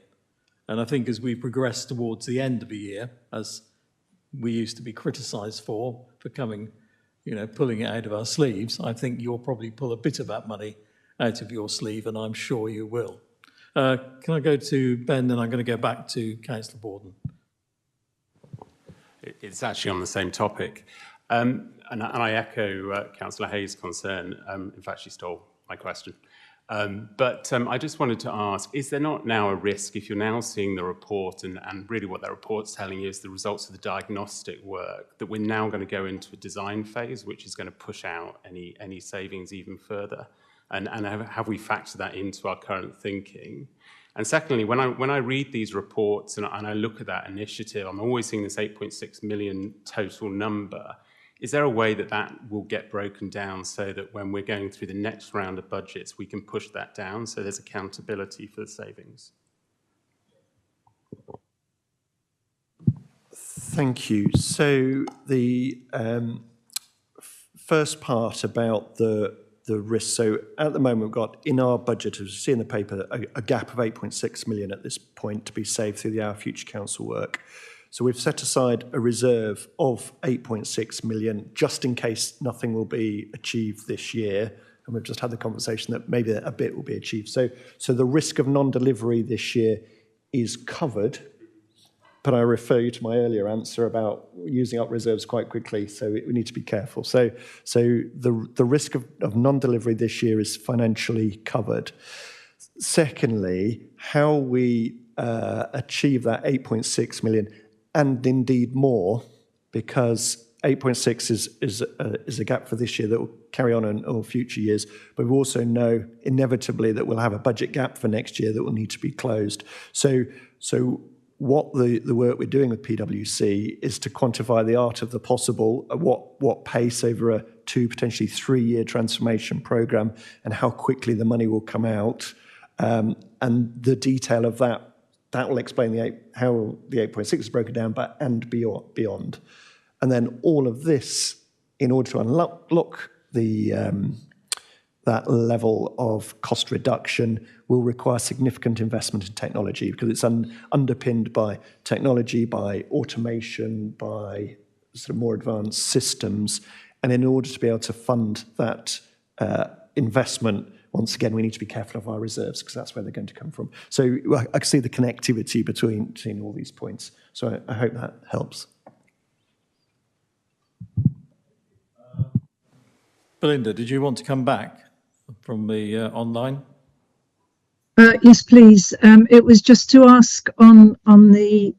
And I think as we progress towards the end of the year, as we used to be criticised for pulling it out of our sleeves, I think you'll probably pull a bit of that money out of your sleeve, and I'm sure you will. Can I go to Ben, then I'm going to go back to Councillor Borden. It's actually on the same topic. And I echo Councillor Hayes' concern. In fact, she stole my question. But I just wanted to ask, is there not now a risk, if you're now seeing the report, and really what that report's telling you is the results of the diagnostic work, that we're now going to go into a design phase, which is going to push out any savings even further? And have we factored that into our current thinking? And secondly, when I read these reports and I look at that initiative, I'm always seeing this 8.6 million total number. Is there a way that will get broken down so that when we're going through the next round of budgets, we can push that down so there's accountability for the savings? Thank you. So the first part about the risk. So at the moment, we've got in our budget, as you see in the paper, a gap of 8.6 million at this point to be saved through the Our Future Council work. So we've set aside a reserve of 8.6 million just in case nothing will be achieved this year. And we've just had the conversation that maybe a bit will be achieved. So the risk of non-delivery this year is covered. But I refer you to my earlier answer about using up reserves quite quickly, so we need to be careful. So the risk of non-delivery this year is financially covered. Secondly, how we achieve that 8.6 million, and indeed more, because 8.6 is a gap for this year that will carry on in all future years. But we also know inevitably that we'll have a budget gap for next year that will need to be closed. So what the work we're doing with PwC is to quantify the art of the possible, what pace over a 2, potentially 3-year transformation program, and how quickly the money will come out. And the detail of that will explain how the 8.6 is broken down, and beyond. And then all of this, in order to unlock that level of cost reduction, will require significant investment in technology, because it's underpinned by technology, by automation, by sort of more advanced systems. And in order to be able to fund that investment, once again, we need to be careful of our reserves, because that's where they're going to come from. So I can see the connectivity between all these points. So I hope that helps. Belinda, did you want to come back from the online? Yes, please. It was just to ask on the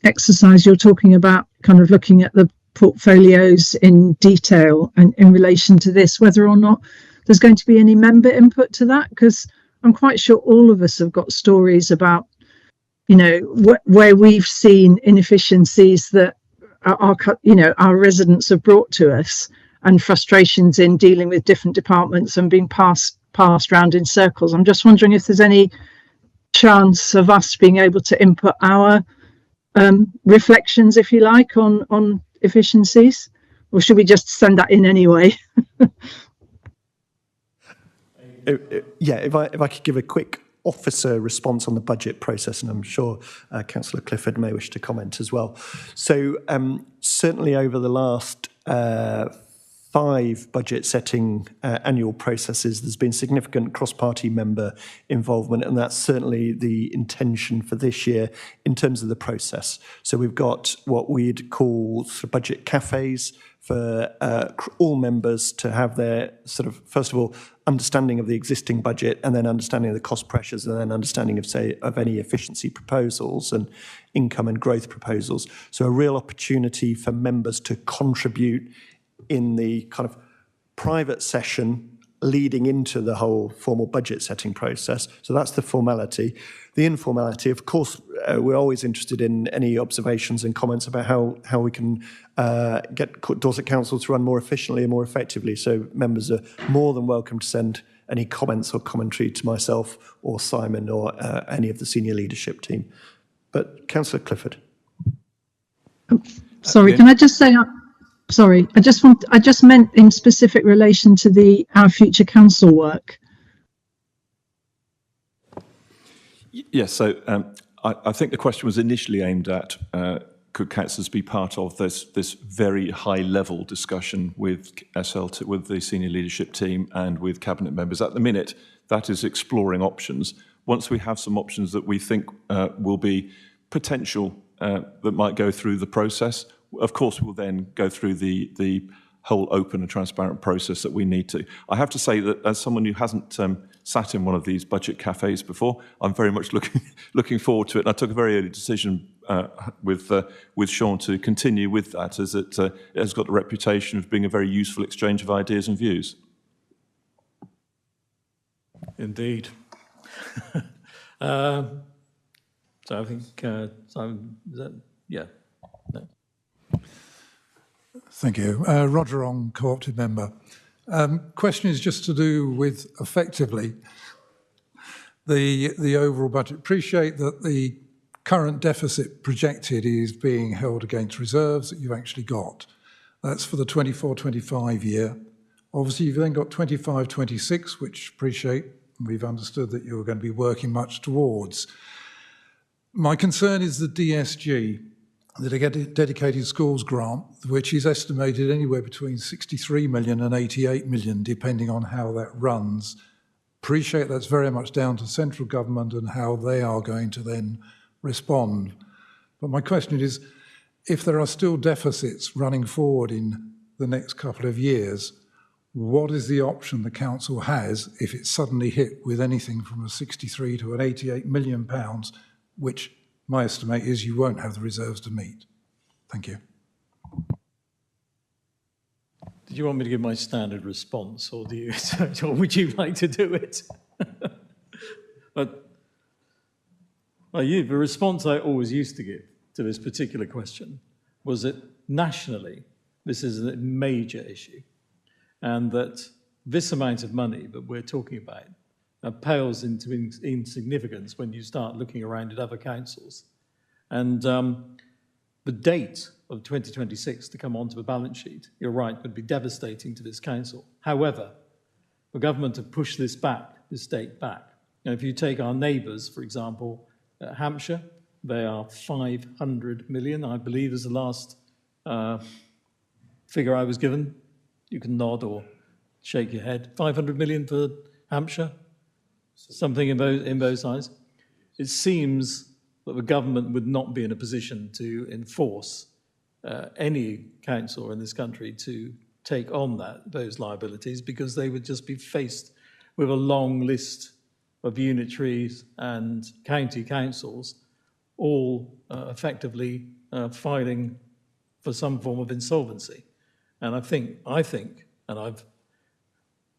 exercise you're talking about, kind of looking at the portfolios in detail and in relation to this, whether or not there's going to be any member input to that, because I'm quite sure all of us have got stories about, where we've seen inefficiencies that our residents have brought to us, and frustrations in dealing with different departments and being passed round in circles. I'm just wondering if there's any chance of us being able to input our reflections, if you like, on efficiencies, or should we just send that in anyway? If I could give a quick officer response on the budget process, and I'm sure Councillor Clifford may wish to comment as well. So certainly over the last 5 budget setting annual processes, there's been significant cross-party member involvement, and that's certainly the intention for this year in terms of the process. So we've got what we'd call sort of budget cafes for all members to have their sort of, first of all, understanding of the existing budget, and then understanding of the cost pressures, and then understanding of any efficiency proposals and income and growth proposals. So a real opportunity for members to contribute in the kind of private session leading into the whole formal budget setting process. So that's the formality. The informality, of course, we're always interested in any observations and comments about how we can get Dorset Council to run more efficiently and more effectively. So members are more than welcome to send any comments or commentary to myself or Simon or any of the senior leadership team. But Councillor Clifford. Sorry, can I just say... Sorry, I just meant in specific relation to our future council work. Yes, so I think the question was initially aimed at could councillors be part of this very high level discussion with with the senior leadership team and with cabinet members. At the minute, that is exploring options. Once we have some options that we think will be potential that might go through the process, of course, we'll then go through the whole open and transparent process that we need to. I have to say that as someone who hasn't sat in one of these budget cafes before, I'm very much looking forward to it. And I took a very early decision with Sean to continue with that, as it has got the reputation of being a very useful exchange of ideas and views. Indeed. So I think yeah. No. Thank you. Roger Ong, co-opted member. Question is just to do with, effectively, the overall budget. Appreciate that the current deficit projected is being held against reserves that you've actually got. That's for the 24-25 year. Obviously, you've then got 25-26, which appreciate, we've understood that you're going to be working much towards. My concern is the DSG, the Dedicated Schools Grant, which is estimated anywhere between 63 million and 88 million, depending on how that runs. Appreciate that's very much down to central government and how they are going to then respond. But my question is, if there are still deficits running forward in the next couple of years, what is the option the council has if it's suddenly hit with anything from a 63 to an 88 million pounds, which my estimate is you won't have the reserves to meet? Thank you. you want me to give my standard response, or do you, or would you like to do it? But the response I always used to give to this particular question was that nationally, this is a major issue, and that this amount of money that we're talking about pales into insignificance when you start looking around at other councils. And the date of 2026 to come onto the balance sheet, you're right, would be devastating to this council. However, the government have pushed this date back. Now, if you take our neighbours, for example, Hampshire, they are 500 million, I believe, is the last figure I was given. You can nod or shake your head. 500 million for Hampshire, something in those lines. It seems that the government would not be in a position to enforce any council in this country to take on those liabilities, because they would just be faced with a long list of unitaries and county councils all effectively filing for some form of insolvency. And I think, and I've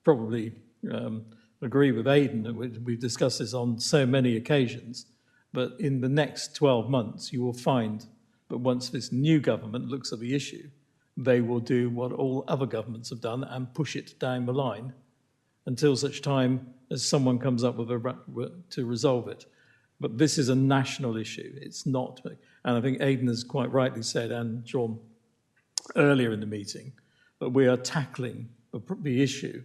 probably agree with Aidan, that we've discussed this on so many occasions, but in the next 12 months, you will find that once this new government looks at the issue, they will do what all other governments have done and push it down the line until such time as someone comes up with to resolve it. But this is a national issue. It's not, and I think Aidan has quite rightly said, and John earlier in the meeting, that we are tackling the issue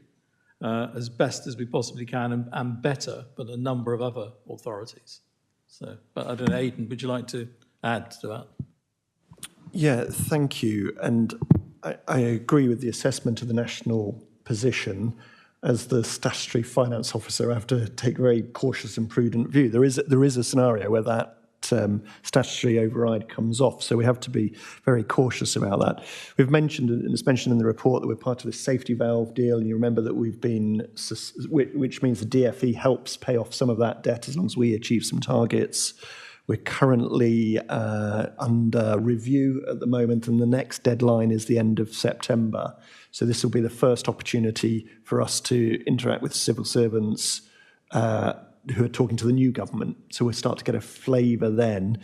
as best as we possibly can, and better than a number of other authorities. So, but I don't know, Aidan, would you like to add to that? Yeah, thank you. And I agree with the assessment of the national position. As the statutory finance officer, I have to take a very cautious and prudent view. There is a scenario where that statutory override comes off, so we have to be very cautious about that. We've mentioned, and it's mentioned in the report, that we're part of the safety valve deal, and you remember that we've been, which means the DFE helps pay off some of that debt as long as we achieve some targets. We're currently under review at the moment, and the next deadline is the end of September. So this will be the first opportunity for us to interact with civil servants who are talking to the new government. So we'll start to get a flavour then.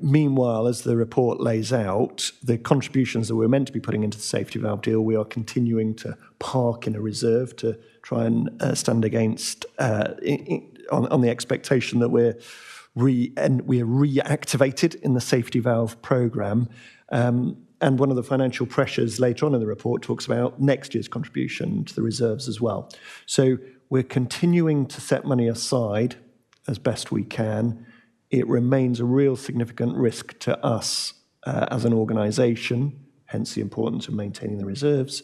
Meanwhile, as the report lays out, the contributions that we're meant to be putting into the safety valve deal, we are continuing to park in a reserve to try and stand against on the expectation that we're reactivated in the safety valve programme. And one of the financial pressures later on in the report talks about next year's contribution to the reserves as well. So we're continuing to set money aside as best we can. It remains a real significant risk to us as an organisation, hence the importance of maintaining the reserves.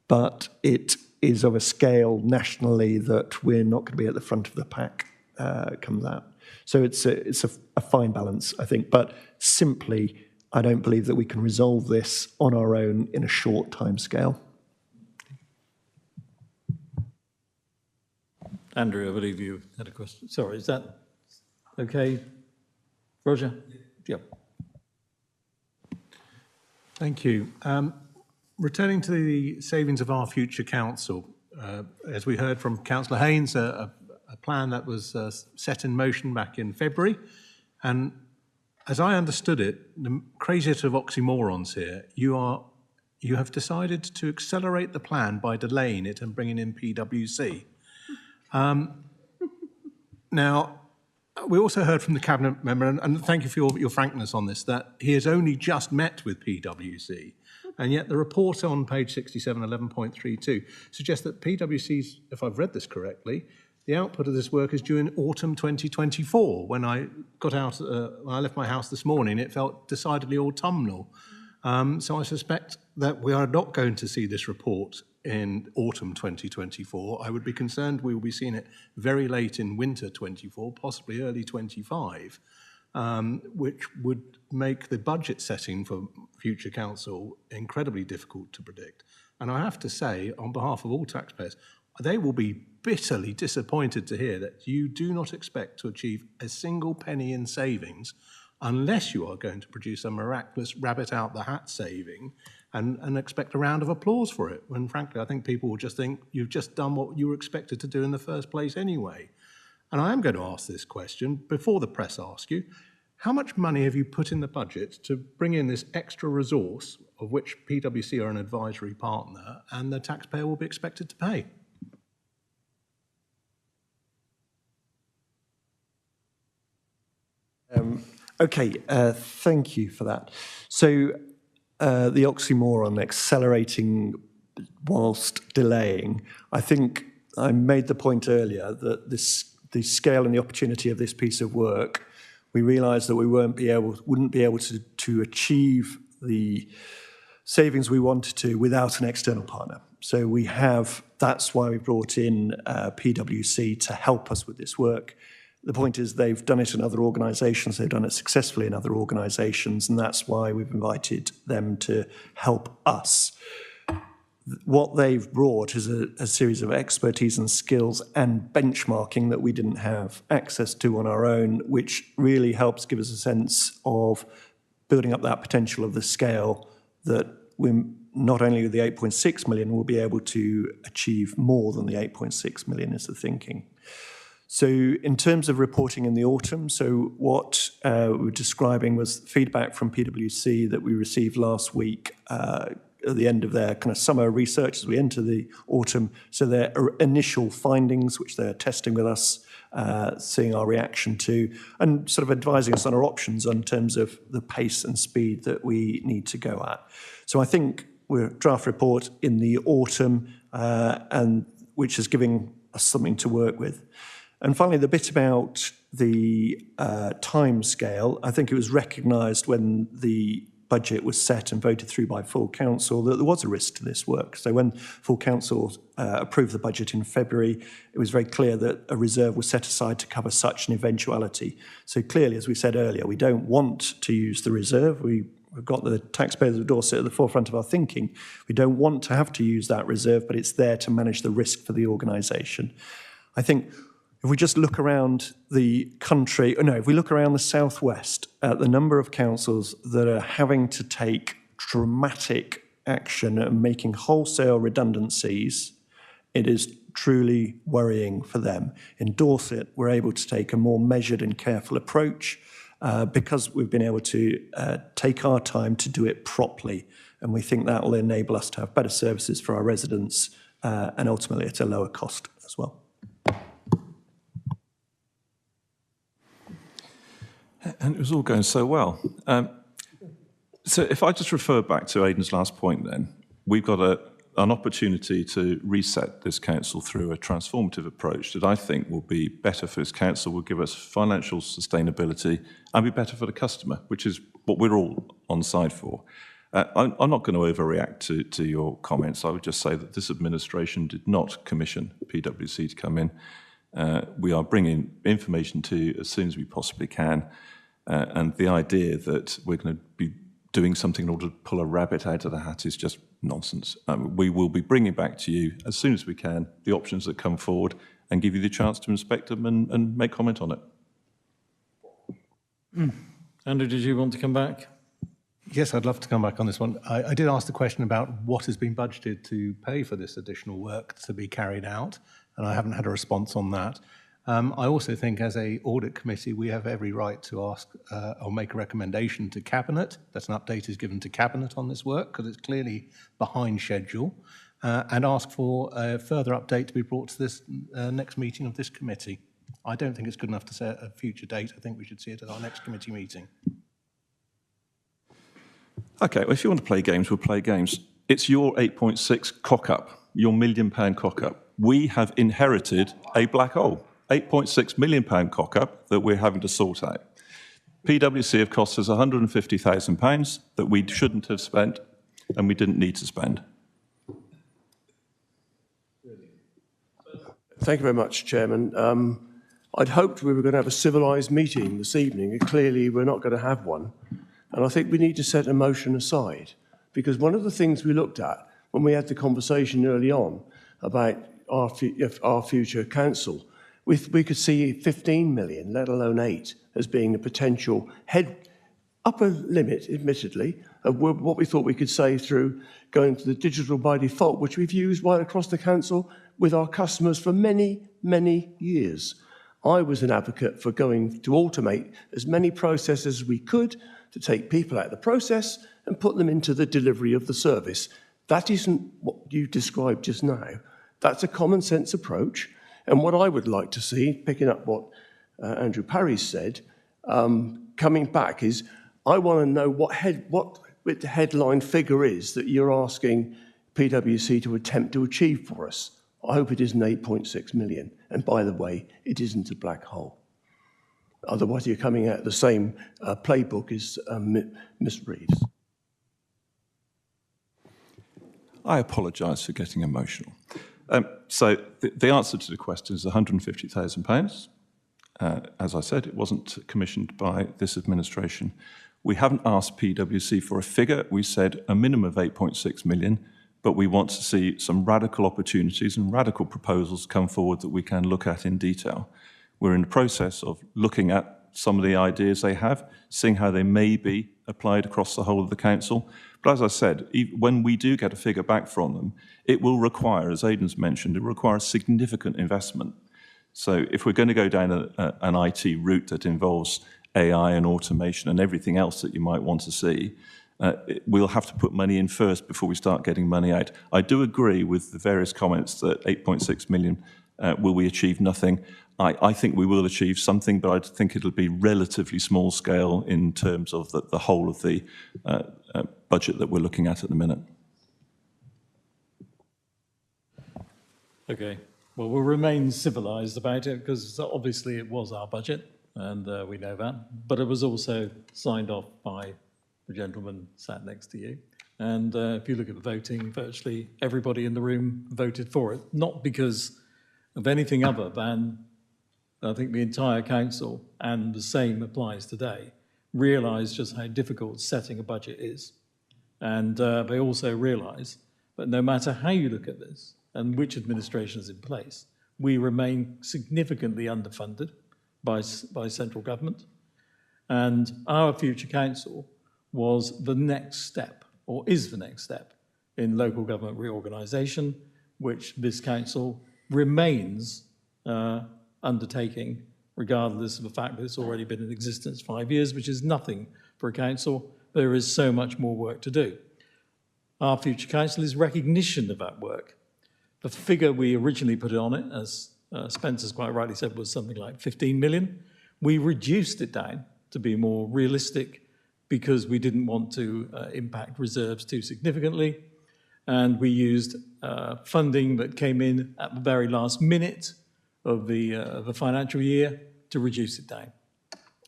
But it is of a scale nationally that we're not going to be at the front of the pack come that. So it's a fine balance, I think. But simply, I don't believe that we can resolve this on our own in a short time scale. Andrew, I believe you had a question. Sorry, is that okay? Roger? Yep. Thank you. Returning to the savings of our future council, as we heard from Councillor Haynes, a plan that was set in motion back in February. And as I understood it, the craziest of oxymorons here, you have decided to accelerate the plan by delaying it and bringing in PwC. Now, we also heard from the Cabinet member, and thank you for your frankness on this, that he has only just met with PwC, and yet the report on page 67, 11.32, suggests that PwC's, if I've read this correctly, the output of this work is due in autumn 2024. When I got out, when I left my house this morning, it felt decidedly autumnal. So I suspect that we are not going to see this report in autumn 2024. I would be concerned we will be seeing it very late in winter 24, possibly early 25, which would make the budget setting for future council incredibly difficult to predict. And I have to say, on behalf of all taxpayers, they will be bitterly disappointed to hear that you do not expect to achieve a single penny in savings unless you are going to produce a miraculous rabbit out the hat saving and expect a round of applause for it, when frankly I think people will just think you've just done what you were expected to do in the first place anyway. And I am going to ask this question before the press ask you. How much money have you put in the budget to bring in this extra resource, of which PwC are an advisory partner, and the taxpayer will be expected to pay? Okay, thank you for that. So the oxymoron, accelerating whilst delaying, I think I made the point earlier that the scale and the opportunity of this piece of work, we realised that we wouldn't be able to achieve the savings we wanted to without an external partner. So that's why we brought in PwC to help us with this work. The point is they've done it in other organisations, they've done it successfully in other organisations, and that's why we've invited them to help us. What they've brought is a series of expertise and skills and benchmarking that we didn't have access to on our own, which really helps give us a sense of building up that potential of the scale that we not only with the 8.6 million will be able to achieve more than the 8.6 million is the thinking. So in terms of reporting in the autumn, so what we're describing was feedback from PwC that we received last week at the end of their kind of summer research as we enter the autumn. So their initial findings, which they're testing with us, seeing our reaction to, and sort of advising us on our options in terms of the pace and speed that we need to go at. So I think we're draft report in the autumn, and which is giving us something to work with. And finally, the bit about the time scale, I think it was recognised when the budget was set and voted through by full council that there was a risk to this work. So when full council approved the budget in February, it was very clear that a reserve was set aside to cover such an eventuality. So clearly, as we said earlier, we don't want to use the reserve. We've got the taxpayers of Dorset at the forefront of our thinking. We don't want to have to use that reserve, but it's there to manage the risk for the organisation. I think if we just look around the country, if we look around the southwest at the number of councils that are having to take dramatic action and making wholesale redundancies, it is truly worrying for them. In Dorset, we're able to take a more measured and careful approach because we've been able to take our time to do it properly. And we think that will enable us to have better services for our residents and ultimately at a lower cost as well. And it was all going so well. So if I just refer back to Aidan's last point then, we've got an opportunity to reset this council through a transformative approach that I think will be better for this council, will give us financial sustainability and be better for the customer, which is what we're all on side for. I'm not going to overreact to your comments. I would just say that this administration did not commission PwC to come in. We are bringing information to you as soon as we possibly can. And the idea that we're going to be doing something in order to pull a rabbit out of the hat is just nonsense. We will be bringing back to you as soon as we can the options that come forward and give you the chance to inspect them and make comment on it. Andrew, did you want to come back? Yes, I'd love to come back on this one. I did ask the question about what has been budgeted to pay for this additional work to be carried out, and I haven't had a response on that. I also think as a audit committee, we have every right to ask or make a recommendation to Cabinet, that an update is given to Cabinet on this work, because it's clearly behind schedule, and ask for a further update to be brought to this next meeting of this committee. I don't think it's good enough to set a future date. I think we should see it at our next committee meeting. Okay, well, if you want to play games, we'll play games. It's your 8.6 cock-up, your £1 million cock-up. We have inherited a black hole. £8.6 million cock-up that we're having to sort out. PwC have cost us £150,000 that we shouldn't have spent and we didn't need to spend. Thank you very much, Chairman. I'd hoped we were going to have a civilised meeting this evening, and clearly we're not going to have one. And I think we need to set a motion aside, because one of the things we looked at when we had the conversation early on about our future council, we could see 15 million, let alone 8, as being the potential upper limit, admittedly, of what we thought we could save through going to the digital by default, which we've used right across the council with our customers for many, many years. I was an advocate for going to automate as many processes as we could to take people out of the process and put them into the delivery of the service. That isn't what you described just now. That's a common sense approach. And what I would like to see, picking up what Andrew Parry said, coming back is, I want to know what the headline figure is that you're asking PwC to attempt to achieve for us. I hope it isn't 8.6 million. And by the way, it isn't a black hole. Otherwise, you're coming out the same playbook as Ms. Reeves. I apologise for getting emotional. So the answer to the question is £150,000. As I said, it wasn't commissioned by this administration. We haven't asked PwC for a figure. We said a minimum of 8.6 million, but we want to see some radical opportunities and radical proposals come forward that we can look at in detail. We're in the process of looking at some of the ideas they have, seeing how they may be applied across the whole of the council. But as I said, when we do get a figure back from them, it will require, as Aidan's mentioned, it requires significant investment. So if we're going to go down an IT route that involves AI and automation and everything else that you might want to see, we'll have to put money in first before we start getting money out. I do agree with the various comments that 8.6 million, will we achieve nothing? I think we will achieve something, but I think it'll be relatively small scale in terms of the whole of the budget that we're looking at the minute. Okay. Well, we'll remain civilised about it because obviously it was our budget and we know that, but it was also signed off by the gentleman sat next to you. And if you look at the voting, virtually everybody in the room voted for it, not because of anything other than I think the entire council, and the same applies today, realise just how difficult setting a budget is. And they also realise that no matter how you look at this and which administration is in place, we remain significantly underfunded by central government. And our future council was the next step, or is the next step, in local government reorganisation, which this council remains undertaking, regardless of the fact that it's already been in existence 5 years, which is nothing for a council. There is so much more work to do. Our future council is recognition of that work. The figure we originally put on it, as Spencer's quite rightly said, was something like 15 million. We reduced it down to be more realistic because we didn't want to impact reserves too significantly. And we used funding that came in at the very last minute of the financial year to reduce it down.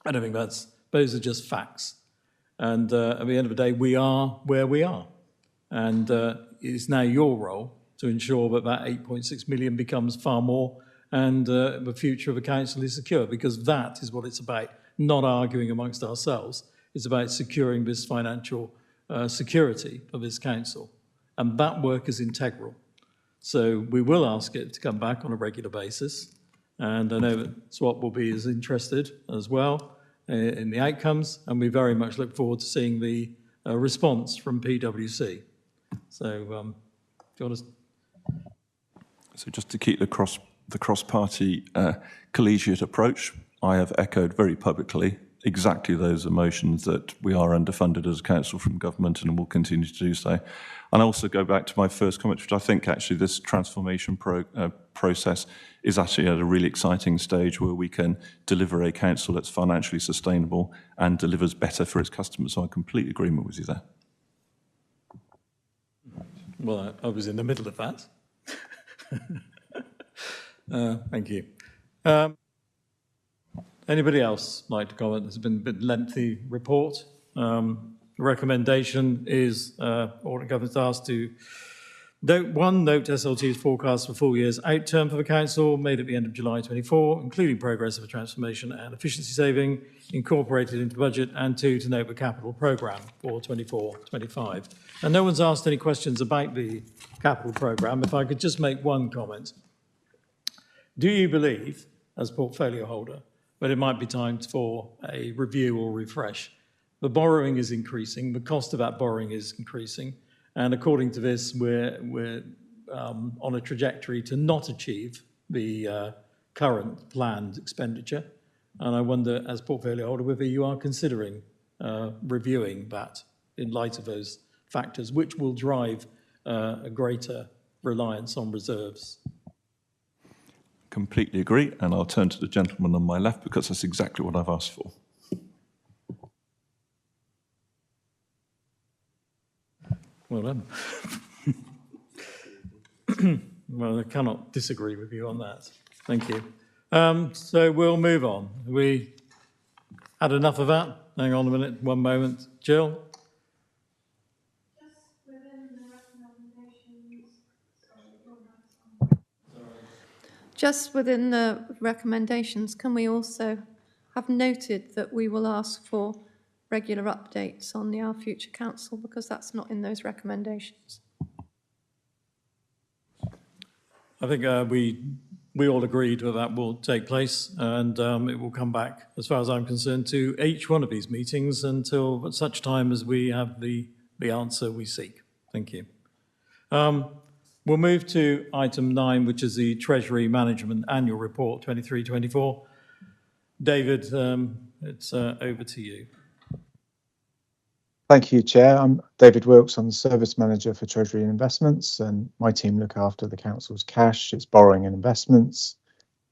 I don't think those are just facts. And at the end of the day, we are where we are. And it's now your role to ensure that that 8.6 million becomes far more and the future of the council is secure, because that is what it's about, not arguing amongst ourselves. It's about securing this financial security of this council. And that work is integral. So we will ask it to come back on a regular basis. And I know that SWAP will be as interested as well in the outcomes. And we very much look forward to seeing the response from PwC. So do you want to... So just to keep the cross-party collegiate approach, I have echoed very publicly exactly those emotions that we are underfunded as a council from government and will continue to do so. And I also go back to my first comment, which I think actually this transformation process is actually at a really exciting stage where we can deliver a council that's financially sustainable and delivers better for its customers. So I'm completely in agreement with you there. Well, I was in the middle of that. Thank you. Anybody else like to comment? It's been a bit lengthy report. The recommendation is Audit Government's asked to note SLT's forecast for full year's outturn for the council made at the end of July 24, including progress of a transformation and efficiency saving incorporated into the budget, and 2, to note the capital programme for 24-25. And no one's asked any questions about the capital programme. If I could just make one comment. Do you believe, as portfolio holder, that it might be time for a review or refresh the borrowing is increasing, the cost of that borrowing is increasing, and according to this, we're on a trajectory to not achieve the current planned expenditure. And I wonder, as portfolio holder, whether you are considering reviewing that in light of those factors, which will drive a greater reliance on reserves. Completely agree, and I'll turn to the gentleman on my left because that's exactly what I've asked for. Well done. Well, I cannot disagree with you on that. Thank you. So we'll move on. We had enough of that? Hang on a minute, one moment. Jill? Just within the recommendations, can we also have noted that we will ask for regular updates on our future council, because that's not in those recommendations? I think we all agreed that will take place, and it will come back, as far as I'm concerned, to each one of these meetings until at such time as we have the answer we seek. Thank you. We'll move to item 9, which is the Treasury Management Annual Report 23-24. David, it's over to you. Thank you, Chair. I'm David Wilkes. I'm the Service Manager for Treasury and Investments, and my team look after the Council's cash, its borrowing and investments,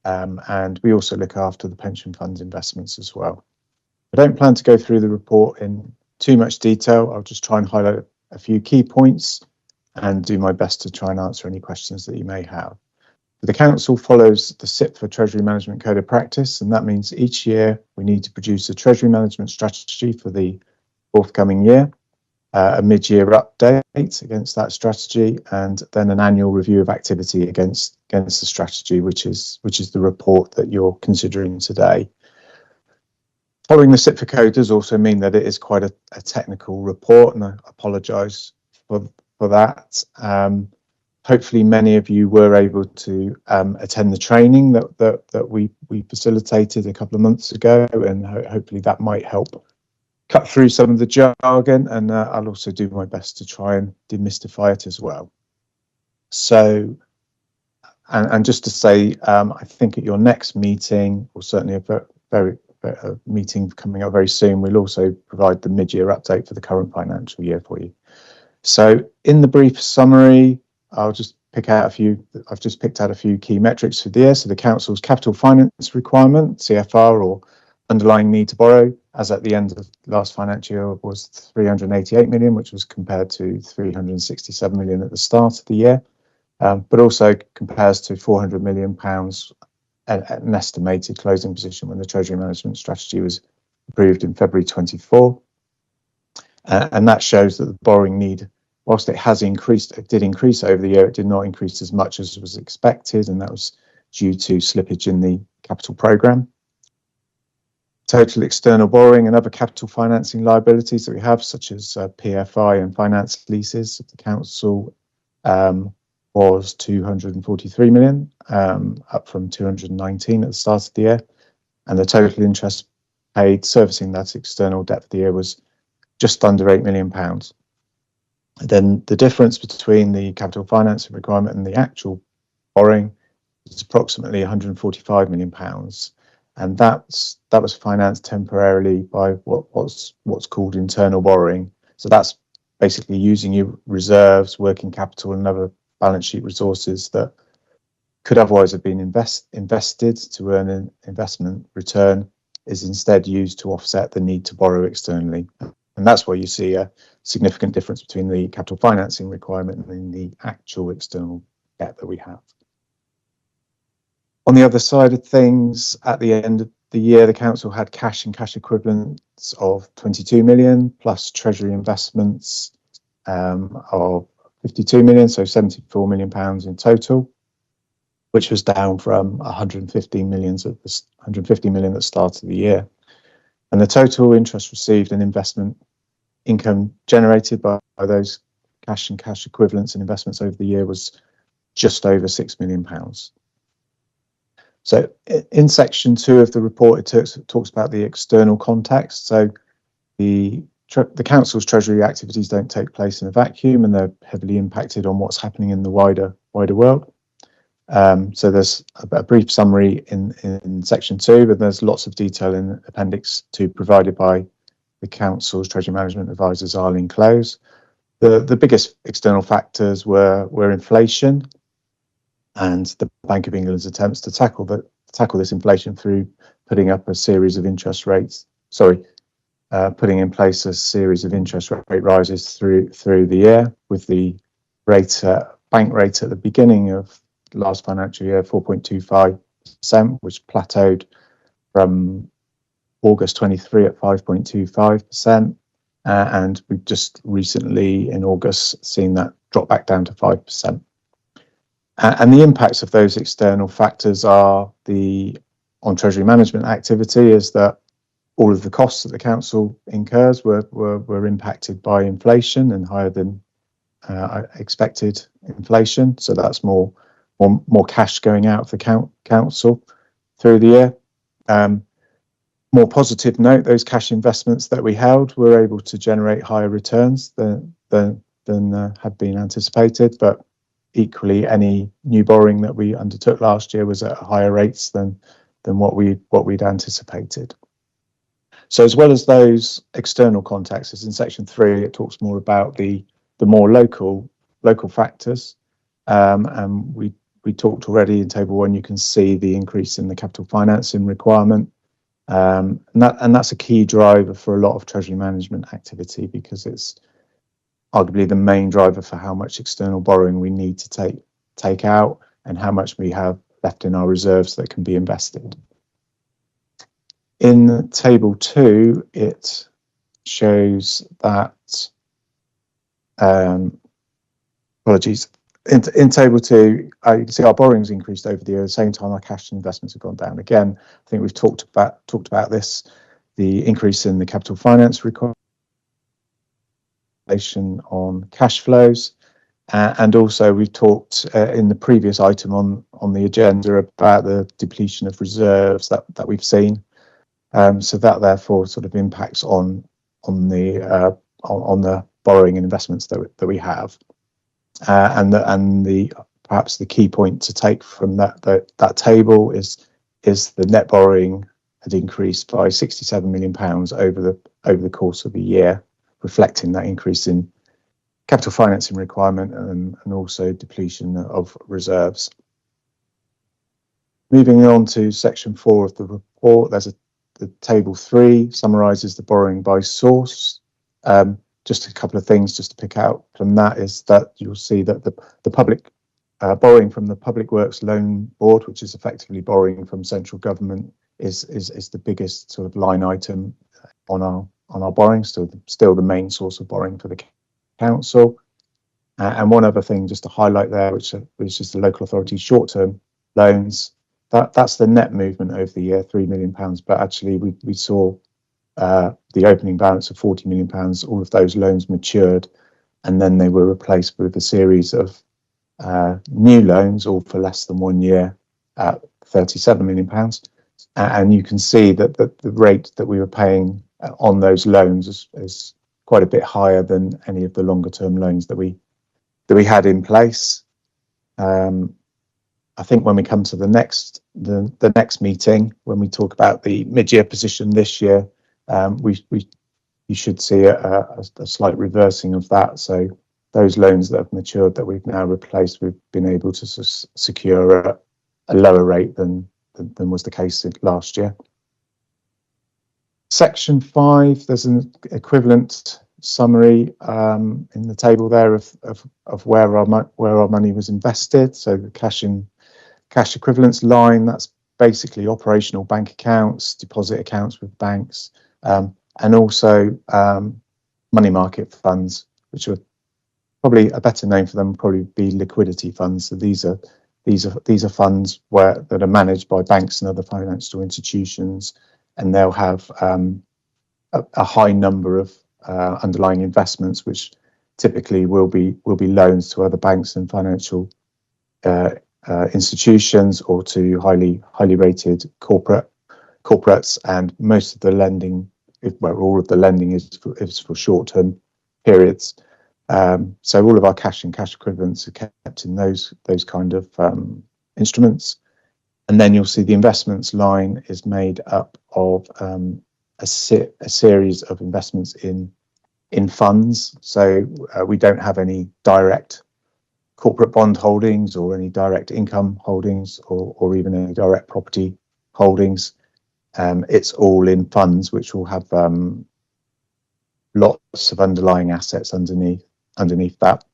and we also look after the pension fund's investments as well. I don't plan to go through the report in too much detail. I'll just try and highlight a few key points and do my best to try and answer any questions that you may have. The Council follows the SIP for Treasury Management Code of Practice, and that means each year we need to produce a Treasury Management strategy for the forthcoming year, a mid-year update against that strategy, and then an annual review of activity against the strategy, which is the report that you're considering today. Following the SIP for Code does also mean that it is quite a technical report, and I apologise for that. Hopefully many of you were able to attend the training that we facilitated a couple of months ago, and hopefully that might help cut through some of the jargon, and I'll also do my best to try and demystify it as well. So, and just to say, I think at your next meeting, or certainly a meeting coming up very soon, we'll also provide the mid-year update for the current financial year for you. So in the brief summary, I'll just pick out a few. I've just picked out a few key metrics for the year. So the Council's capital finance requirement, CFR, or underlying need to borrow, as at the end of last financial year, was 388 million, which was compared to 367 million at the start of the year, but also compares to 400 million pounds, an estimated closing position when the Treasury Management Strategy was approved in February 24. And that shows that the borrowing need, whilst it has increased, it did increase over the year, it did not increase as much as was expected, and that was due to slippage in the capital programme. Total external borrowing and other capital financing liabilities that we have, such as PFI and finance leases of the Council, was 243 million, up from 219 at the start of the year. And the total interest paid servicing that external debt for the year was just under £8 million. And then the difference between the capital financing requirement and the actual borrowing is approximately £145 million. And that was financed temporarily by what's called internal borrowing. So that's basically using your reserves, working capital, and other balance sheet resources that could otherwise have been invested to earn an investment return, is instead used to offset the need to borrow externally. And that's where you see a significant difference between the capital financing requirement and the actual external debt that we have. On the other side of things, at the end of the year, the Council had cash and cash equivalents of 22 million, plus Treasury investments of 52 million, so 74 million pounds in total, which was down from 150 million at the start of the year. And the total interest received and investment income generated by those cash and cash equivalents and investments over the year was just over £6 million. So in section 2 of the report, it talks about the external context. So the council's treasury activities don't take place in a vacuum, and they're heavily impacted on what's happening in the wider world. So there's a brief summary in section 2, but there's lots of detail in appendix 2 provided by the council's treasury management advisors, Arlene Close. The biggest external factors were inflation and the Bank of England's attempts to tackle this inflation through putting up a series of putting in place a series of interest rate rises through the year, with the bank rate at the beginning of last financial year 4.25%, which plateaued from August 23 at 5.25%, and we've just recently in August seen that drop back down to 5%. And the impacts of those external factors on treasury management activity is that all of the costs that the council incurs were impacted by inflation and higher than expected inflation. So that's more cash going out of the council through the year. More positive note, those cash investments that we held were able to generate higher returns than had been anticipated, but equally any new borrowing that we undertook last year was at higher rates than what we'd anticipated. So as well as those external contexts, as in section 3, it talks more about the more local factors, and we talked already in table 1. You can see the increase in the capital financing requirement, and that's a key driver for a lot of treasury management activity, because it's arguably the main driver for how much external borrowing we need to take out and how much we have left in our reserves that can be invested. In table 2, it shows that, apologies, in table 2, you can see our borrowings increased over the year. At the same time, our cash and investments have gone down. Again, I think we've talked about this, the increase in the capital finance requirement on cash flows, and also we've talked in the previous item on the agenda about the depletion of reserves that we've seen. So that therefore sort of impacts on the borrowing and investments that we have, and perhaps the key point to take from that table is the net borrowing had increased by £67 million over the course of the year, reflecting that increase in capital financing requirement and also depletion of reserves. Moving on to section 4 of the report, the table 3 summarises the borrowing by source. Just a couple of things just to pick out from that is that you'll see that the public borrowing from the Public Works Loan Board, which is effectively borrowing from central government, is the biggest sort of line item on our borrowing, still the main source of borrowing for the council. And one other thing just to highlight there, which is the local authority short-term loans. That's the net movement over the year, £3 million. But actually, we saw the opening balance of £40 million. All of those loans matured, and then they were replaced with a series of new loans, all for less than 1 year, at £37 million. And you can see that the rate that we were paying on those loans is quite a bit higher than any of the longer-term loans that we had in place. I think when we come to the next meeting, when we talk about the mid-year position this year, you should see a slight reversing of that. So those loans that have matured that we've now replaced, we've been able to secure a lower rate than was the case last year. Section 5, there's an equivalent summary in the table there of where our money was invested. So the cash equivalents line, that's basically operational bank accounts, deposit accounts with banks, and also money market funds, which are probably a better name for them would probably be liquidity funds. So these are funds that are managed by banks and other financial institutions, and they'll have a high number of underlying investments, which typically will be loans to other banks and financial institutions, or to highly rated corporates. And most of the lending where all of the lending is for short-term periods. So all of our cash and cash equivalents are kept in those kind of instruments. And then you'll see the investments line is made up of a series of investments in funds. So we don't have any direct corporate bond holdings or any direct income holdings or even any direct property holdings. It's all in funds which will have lots of underlying assets underneath that.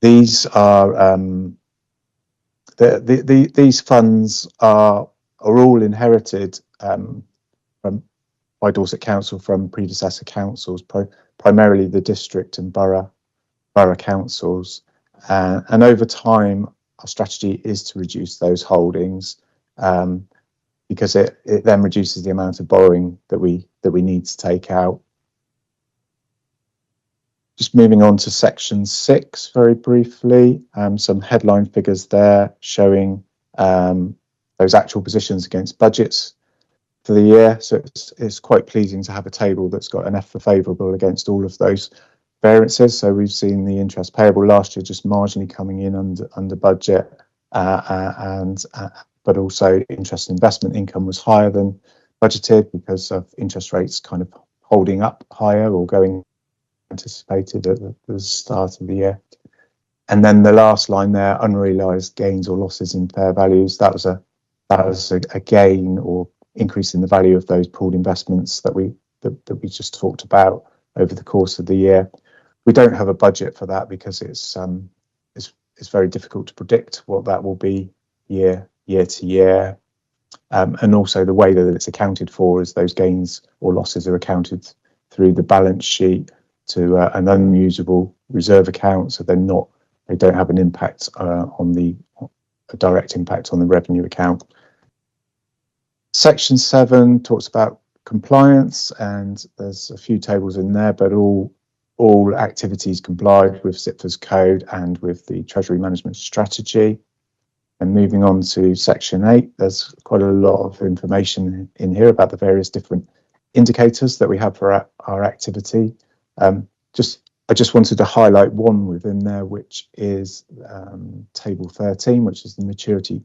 These are these funds are all inherited by Dorset Council from predecessor councils, primarily the district and borough councils, and over time our strategy is to reduce those holdings because it then reduces the amount of borrowing that we need to take out. Just moving on to section 6 very briefly, some headline figures there showing those actual positions against budgets for the year. So it's quite pleasing to have a table that's got an F for favourable against all of those variances. So we've seen the interest payable last year just marginally coming in under budget, but also interest investment income was higher than budgeted because of interest rates kind of holding up higher or going anticipated at the start of the year. And then the last line there, unrealised gains or losses in fair values, that was a gain or increase in the value of those pooled investments that we just talked about over the course of the year. We don't have a budget for that because it's very difficult to predict what that will be year to year, and also the way that it's accounted for is those gains or losses are accounted through the balance sheet to an unusable reserve account, so they don't have an impact a direct impact on the revenue account. Section 7 talks about compliance, and there's a few tables in there, but all activities complied with SIPFA's code and with the Treasury Management Strategy. And moving on to section 8, there's quite a lot of information in here about the various different indicators that we have for our activity. I just wanted to highlight one within there, which is table 13, which is the maturity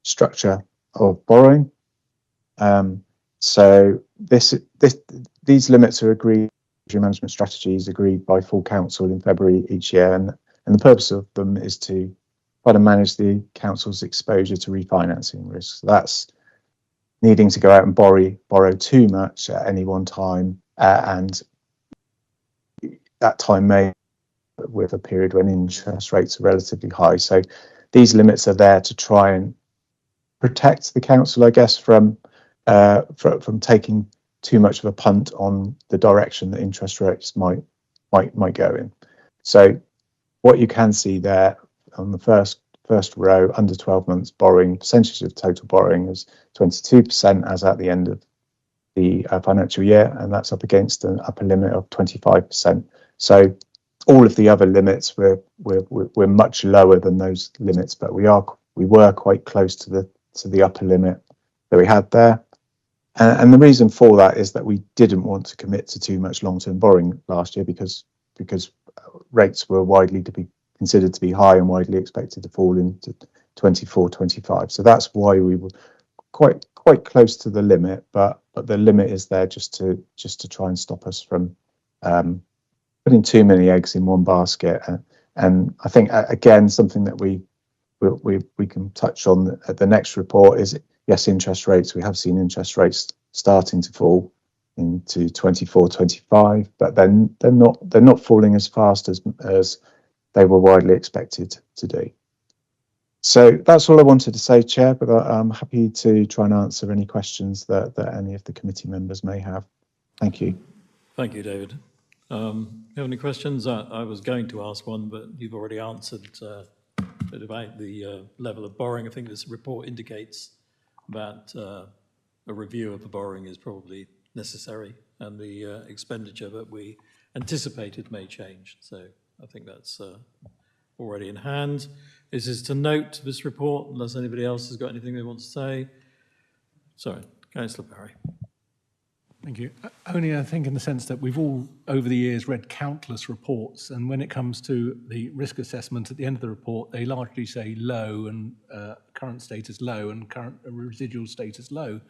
structure of borrowing. So these limits are agreed, management strategies agreed by full council in February each year, and the purpose of them is to try to manage the council's exposure to refinancing risks. That's needing to go out and borrow too much at any one time, and that time may with a period when interest rates are relatively high. So these limits are there to try and protect the council, I guess, from taking too much of a punt on the direction that interest rates might go in. So what you can see there on the first row, under 12 months borrowing, percentage of total borrowing is 22% as at the end of the financial year, and that's up against an upper limit of 25%. So all of the other limits we're much lower than those limits, but we were quite close to the upper limit that we had there. And the reason for that is that we didn't want to commit to too much long-term borrowing last year because rates were widely to be considered to be high and widely expected to fall into 24-25. So that's why we were quite close to the limit, but the limit is there just to try and stop us from putting too many eggs in one basket. And I think again something that we can touch on at the next report is, yes, interest rates. We have seen interest rates starting to fall into 24-25, but then they're not falling as fast as they were widely expected to do. So that's all I wanted to say, Chair, but I'm happy to try and answer any questions that any of the committee members may have. Thank you. Thank you, David. You have any questions? I was going to ask one, but you've already answered a bit about the level of borrowing. I think this report indicates that a review of the borrowing is probably necessary, and the expenditure that we anticipated may change. So I think that's already in hand. Is to note this report, unless anybody else has got anything they want to say. Sorry, Councillor Barry. Thank you. Only I think in the sense that we've all, over the years, read countless reports, and when it comes to the risk assessment at the end of the report, they largely say low and current status low and current residual status low.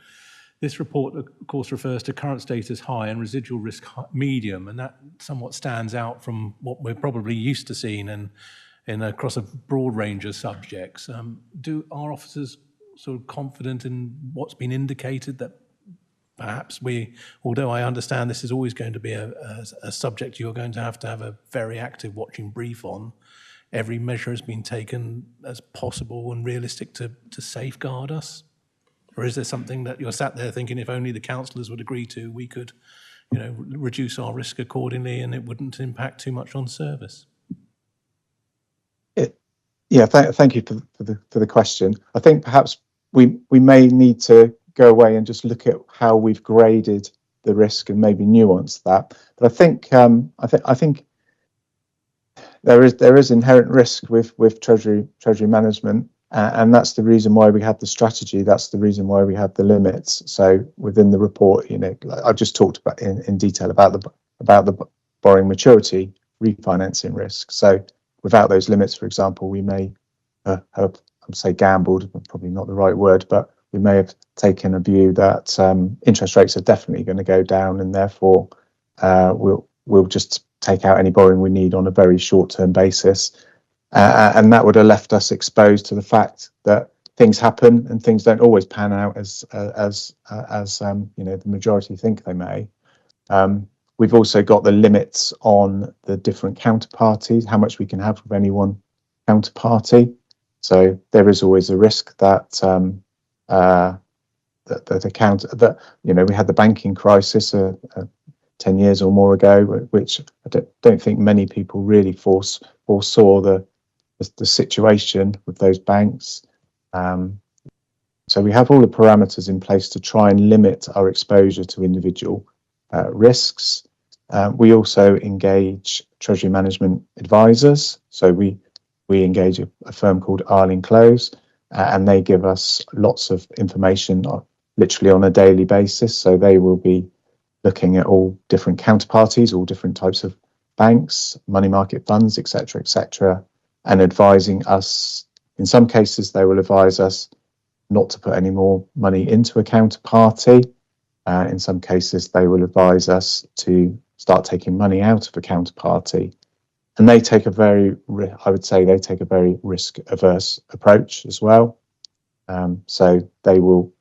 This report, of course, refers to current status high and residual risk medium, and that somewhat stands out from what we're probably used to seeing in across a broad range of subjects. Do our officers sort of confident in what's been indicated that perhaps we, although I understand this is always going to be a subject you're going to have a very active watching brief on, every measure has been taken as possible and realistic to safeguard us? Or is there something that you're sat there thinking if only the councillors would agree to, we could, reduce our risk accordingly and it wouldn't impact too much on service? Thank you for the question. I think perhaps we may need to go away and just look at how we've graded the risk and maybe nuance that. But I think there is inherent risk with treasury management, and that's the reason why we have the strategy. That's the reason why we have the limits. So within the report, I've just talked about in detail about the borrowing maturity refinancing risk. So without those limits, for example, we may have, I'd say, gambled, probably not the right word, but we may have taken a view that interest rates are definitely going to go down, and therefore we'll just take out any borrowing we need on a very short-term basis, and that would have left us exposed to the fact that things happen and things don't always pan out as the majority think they may. We've also got the limits on the different counterparties, how much we can have with any one counterparty. So there is always a risk that we had the banking crisis 10 years or more ago, which I don't think many people really foresaw the situation with those banks. So we have all the parameters in place to try and limit our exposure to individual risks. We also engage treasury management advisors. So we engage a firm called Arling Close, and they give us lots of information literally on a daily basis. So they will be looking at all different counterparties, all different types of banks, money market funds, etc., and advising us. In some cases, they will advise us not to put any more money into a counterparty. In some cases, they will advise us to start taking money out of a counterparty. And they take a very risk-averse approach as well. So they will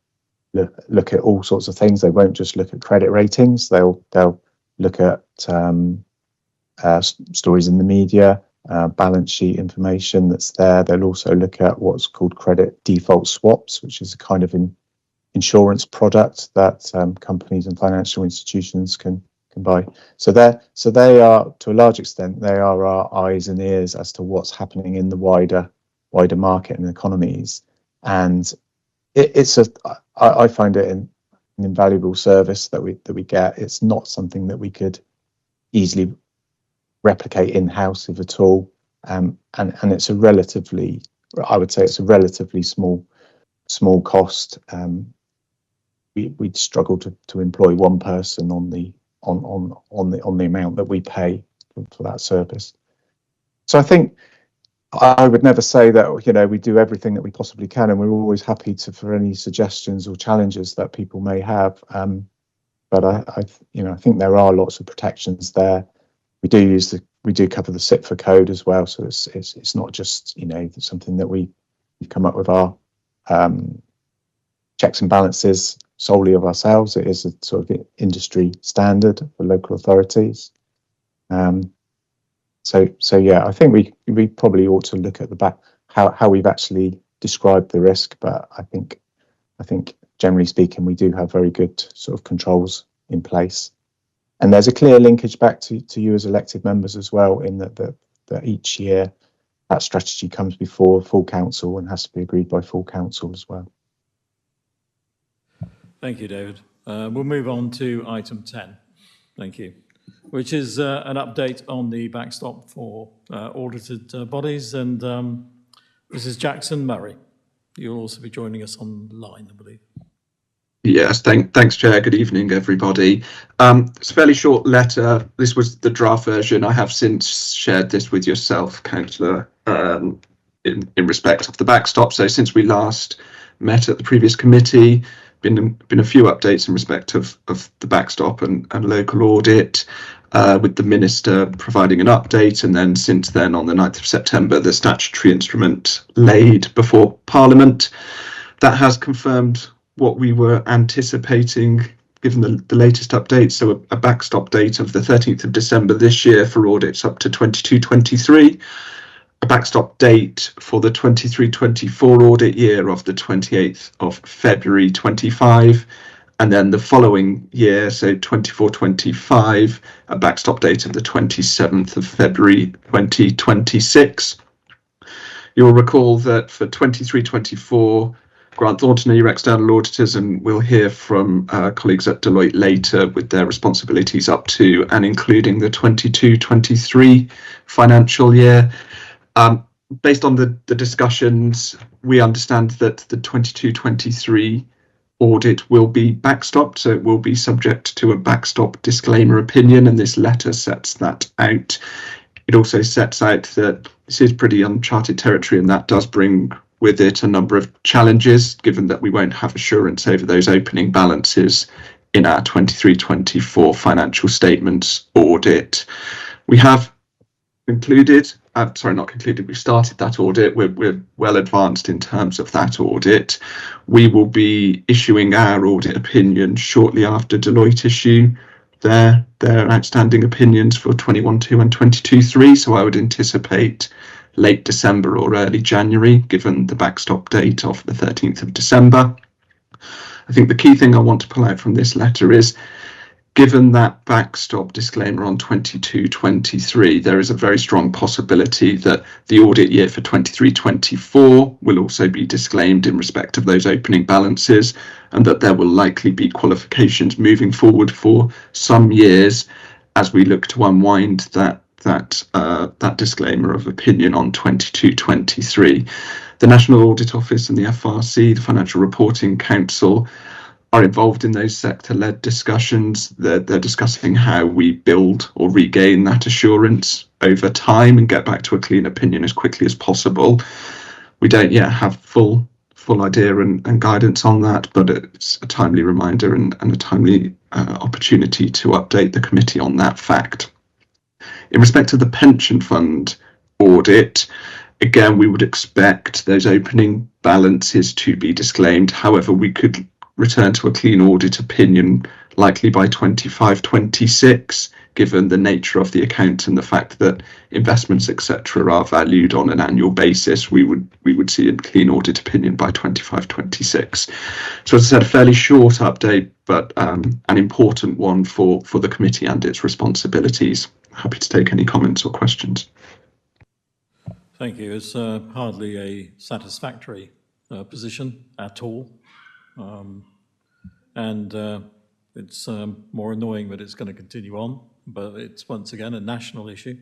look at all sorts of things. They won't just look at credit ratings. They'll look at stories in the media, balance sheet information that's there. They'll also look at what's called credit default swaps, which is a kind of insurance product that companies and financial institutions can buy. So they are, to a large extent, they are our eyes and ears as to what's happening in the wider market and economies. And I find it an invaluable service that we get. It's not something that we could easily replicate in-house, if at all. And it's a relatively small cost. We'd struggle to employ one person on the amount that we pay for that service. So I think I would never say that we do everything that we possibly can, and we're always happy for any suggestions or challenges that people may have. But I think there are lots of protections there. We do cover the SIPFA code as well, so it's not just something that we've come up with our checks and balances solely of ourselves. It is a sort of industry standard for local authorities. So yeah, I think we probably ought to look at the back how we've actually described the risk. But I think generally speaking, we do have very good sort of controls in place. And there's a clear linkage back to you as elected members as well, in that each year that strategy comes before full council and has to be agreed by full council as well. Thank you, David. We'll move on to item 10. Thank you. Which is an update on the backstop for audited bodies. And Mrs. Jackson Murray, you'll also be joining us online, I believe. Yes, thanks, Chair. Good evening, everybody. It's a fairly short letter. This was the draft version. I have since shared this with yourself, Councillor, in respect of the backstop. So since we last met at the previous committee, been a few updates in respect of the backstop and local audit, with the Minister providing an update. And then since then, on the 9th of September, the statutory instrument laid before Parliament. That has confirmed what we were anticipating given the latest update. So a backstop date of the 13th of December this year for audits up to 22-23, a backstop date for the 23-24 audit year of the 28th of February 25, and then the following year, so 24-25, a backstop date of the 27th of February 2026. You'll recall that for 23-24, Grant Thornton are your external auditors, and we'll hear from colleagues at Deloitte later with their responsibilities up to and including the 22-23 financial year. Based on the discussions, we understand that the 22-23 audit will be backstopped, so it will be subject to a backstop disclaimer opinion, and this letter sets that out. It also sets out that this is pretty uncharted territory, and that does bring with it a number of challenges, given that we won't have assurance over those opening balances in our 23-24 financial statements audit. We have concluded, we've started that audit. We're well advanced in terms of that audit. We will be issuing our audit opinion shortly after Deloitte issue their outstanding opinions for 21-2 and 22-3. So I would anticipate late December or early January, given the backstop date of the 13th of December. I think the key thing I want to pull out from this letter is, given that backstop disclaimer on 22-23, there is a very strong possibility that the audit year for 23-24 will also be disclaimed in respect of those opening balances, and that there will likely be qualifications moving forward for some years as we look to unwind that disclaimer of opinion on 22-23. The National Audit Office and the FRC, the Financial Reporting Council, are involved in those sector-led discussions. They're discussing how we build or regain that assurance over time and get back to a clean opinion as quickly as possible. We don't yet have full idea and guidance on that, but it's a timely reminder and a timely opportunity to update the committee on that fact. In respect to the pension fund audit, again, we would expect those opening balances to be disclaimed. However, we could return to a clean audit opinion likely by 25-26, given the nature of the account and the fact that investments, etc., are valued on an annual basis. We would see a clean audit opinion by 25-26. So as I said, a fairly short update, but an important one for the committee and its responsibilities. Happy to take any comments or questions. Thank you. It's hardly a satisfactory position at all. It's more annoying that it's going to continue on, but it's once again a national issue.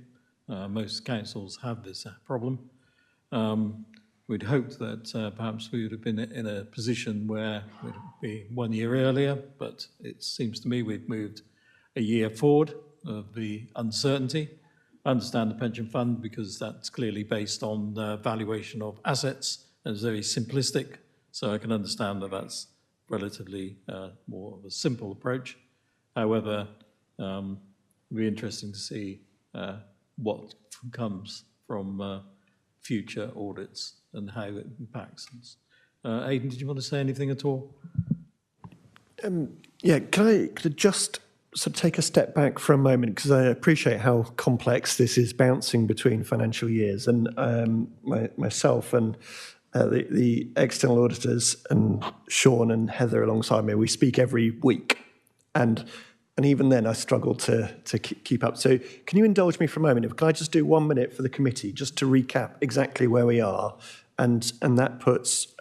Most councils have this problem. We'd hoped that perhaps we would have been in a position where we'd be 1 year earlier, but it seems to me we've moved a year forward of the uncertainty. I understand the pension fund because that's clearly based on the valuation of assets and it's very simplistic, so I can understand that that's relatively more of a simple approach. However, it'll be interesting to see what comes from future audits and how it impacts us. Aidan, did you want to say anything at all? Yeah, could I just sort of take a step back for a moment, because I appreciate how complex this is, bouncing between financial years, and myself and the external auditors and Sean and Heather alongside me, we speak every week, and even then I struggle to keep up. So can you indulge me for a moment? Can I just do 1 minute for the committee just to recap exactly where we are, and that puts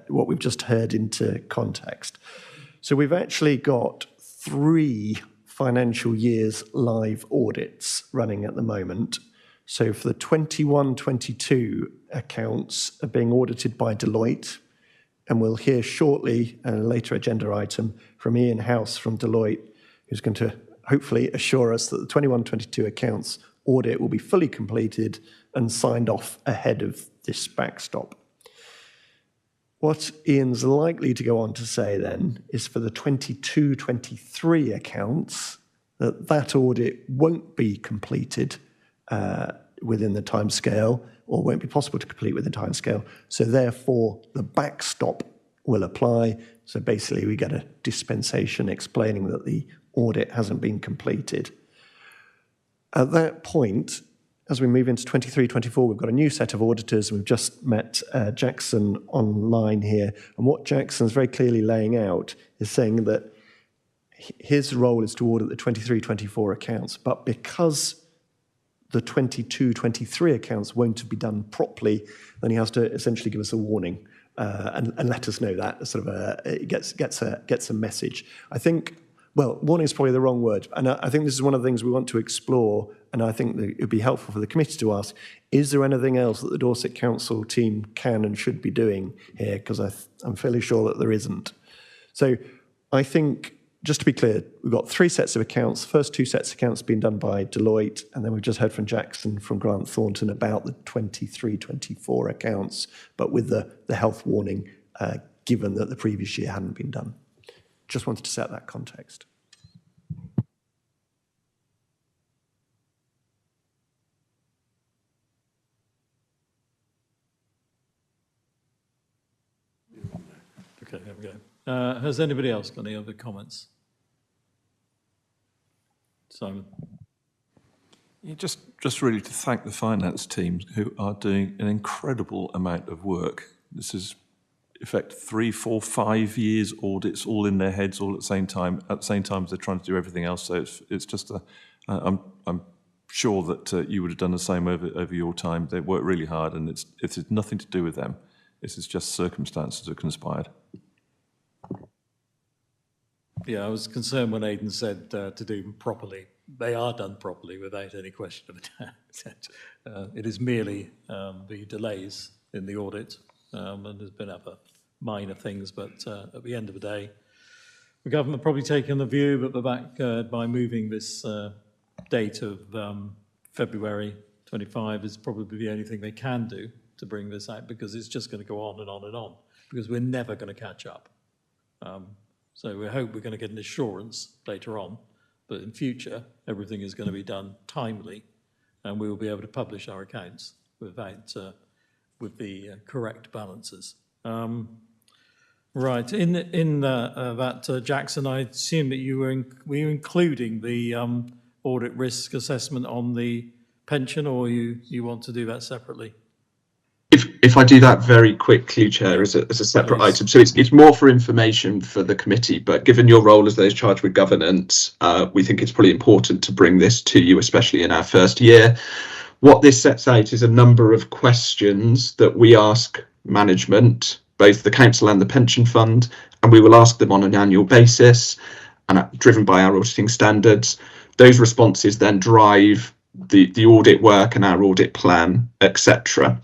what we've just heard into context. So we've actually got 3 financial years live audits running at the moment. So for the 21-22 accounts are being audited by Deloitte. and we'll hear shortly, a later agenda item, from Ian House from Deloitte, who's going to hopefully assure us that the 21-22 accounts audit will be fully completed and signed off ahead of this backstop. What Ian's likely to go on to say then is for the 22-23 accounts, that audit won't be completed within the timescale, or won't be possible to complete within the timescale. So therefore, the backstop will apply. So basically, we get a dispensation explaining that the audit hasn't been completed. At that point, as we move into 23-24, we've got a new set of auditors. We've just met Jackson online here. And what Jackson's very clearly laying out is saying that his role is to audit the 23-24 accounts. But because the 22-23 accounts won't be done properly, then he has to essentially give us a warning and let us know that. Sort of it gets a message. I think, well, warning is probably the wrong word. And I think this is one of the things we want to explore, and I think that it would be helpful for the committee to ask, is there anything else that the Dorset Council team can and should be doing here? Because I'm fairly sure that there isn't. So I think, just to be clear, we've got 3 sets of accounts. The first 2 sets of accounts being done by Deloitte, and then we've just heard from Jackson from Grant Thornton about the 23-24 accounts, but with the health warning, given that the previous year hadn't been done. Just wanted to set that context. Okay, there we go. Has anybody else got any other comments? Simon? Yeah, just really to thank the finance teams who are doing an incredible amount of work. This is, in fact, 3, 4, 5 years audits all in their heads all at the same time as they're trying to do everything else. So it's just I'm sure that you would have done the same over your time. They work really hard, and it's nothing to do with them. This is just circumstances that conspired. Yeah, I was concerned when Aidan said to do them properly. They are done properly without any question of doubt. It is merely the delays in the audit, and there's been other minor things, but at the end of the day, the government probably taken the view that by moving this date of February 25 is probably the only thing they can do to bring this out, because it's just going to go on and on and on, because we're never going to catch up. So we hope we're going to get an assurance later on that in future everything is going to be done timely, and we will be able to publish our accounts with the correct balances. Right, in that Jackson, I assume that you were including the audit risk assessment on the pension, or you want to do that separately? If I do that very quickly, Chair, as a separate item. So it's more for information for the committee, but given your role as those charged with governance, we think it's probably important to bring this to you, especially in our first year. What this sets out is a number of questions that we ask management, both the council and the pension fund, and we will ask them on an annual basis, and driven by our auditing standards. Those responses then drive the audit work and our audit plan, etc.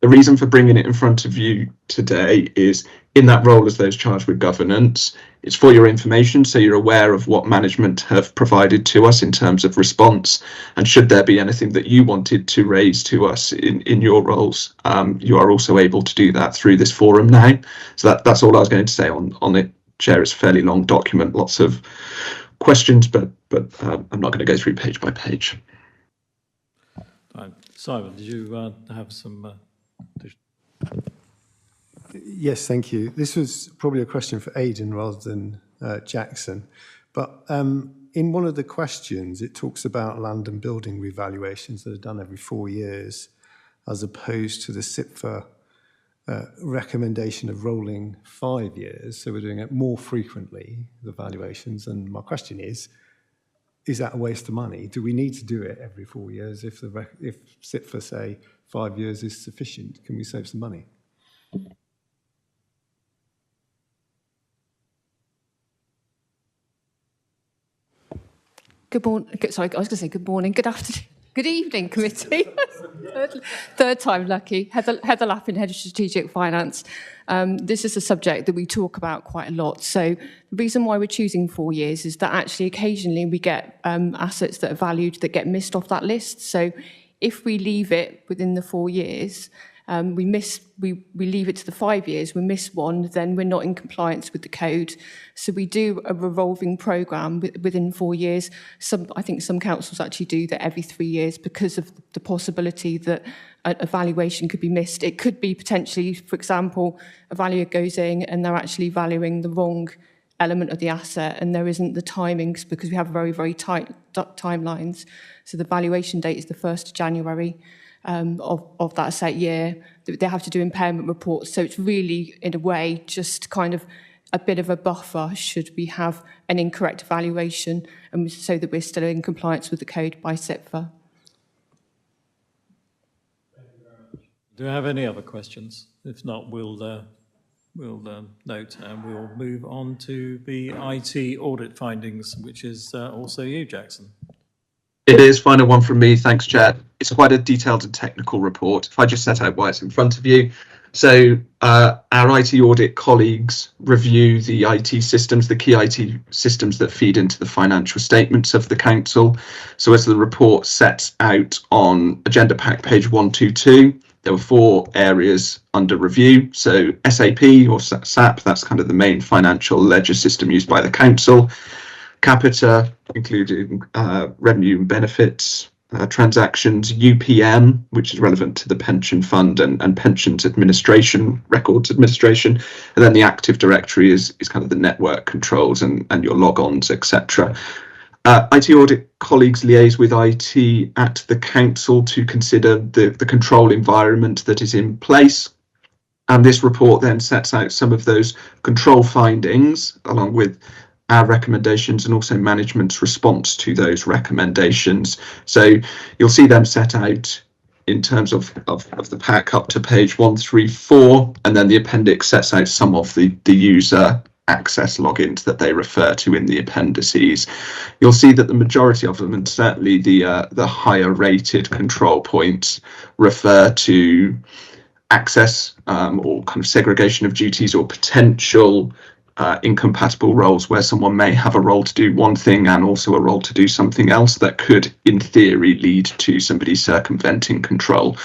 The reason for bringing it in front of you today is, in that role as those charged with governance, it's for your information, so you're aware of what management have provided to us in terms of response, and should there be anything that you wanted to raise to us in your roles, you are also able to do that through this forum now. So that's all I was going to say on it, Chair. It's a fairly long document, lots of questions, but I'm not going to go through page by page. Simon, did you have some... Yes, thank you. This was probably a question for Aidan rather than Jackson. But in one of the questions, it talks about land and building revaluations that are done every 4 years, as opposed to the SIPFA recommendation of rolling 5 years. So we're doing it more frequently, the valuations. And my question is that a waste of money? Do we need to do it every 4 years? If SIPFA say 5 years is sufficient, can we save some money? Good morning. Sorry, I was going to say good morning. Good afternoon. Good evening, committee. Third time lucky. Heather Lappin, Head of Strategic Finance. This is a subject that we talk about quite a lot. So the reason why we're choosing 4 years is that actually occasionally we get assets that are valued that get missed off that list. So if we leave it within the 4 years, we leave it to the 5 years, we miss one, then we're not in compliance with the code. So we do a revolving programme within 4 years. I think some councils actually do that every 3 years because of the possibility that a valuation could be missed. It could be potentially, for example, a valuer goes in and they're actually valuing the wrong element of the asset and there isn't the timings because we have very, very tight timelines. So the valuation date is the 1st of January. Of that set year, they have to do impairment reports. So it's really, in a way, just kind of a bit of a buffer should we have an incorrect valuation, and so that we're still in compliance with the code by SIPFA. Do you have any other questions? If not, we'll note and we'll move on to the IT audit findings, which is also you, Jackson. It is. Final one from me. Thanks, Chair. It's quite a detailed and technical report. If I just set out why it's in front of you. So our IT audit colleagues review the IT systems, the key IT systems that feed into the financial statements of the council. So as the report sets out on agenda pack page 122, there were 4 areas under review. So SAP or SAP, that's kind of the main financial ledger system used by the council. Capita, including revenue and benefits, transactions, UPM, which is relevant to the pension fund and pensions administration, records administration, and then the Active Directory is kind of the network controls and your logons, etc. IT audit colleagues liaise with IT at the council to consider the control environment that is in place. And this report then sets out some of those control findings along with our recommendations and also management's response to those recommendations. So you'll see them set out in terms of the pack up to page 134, and then the appendix sets out some of the user access logins that they refer to in the appendices. You'll see that the majority of them, and certainly the higher rated control points, refer to access or kind of segregation of duties or potential incompatible roles where someone may have a role to do one thing and also a role to do something else that could, in theory, lead to somebody circumventing control.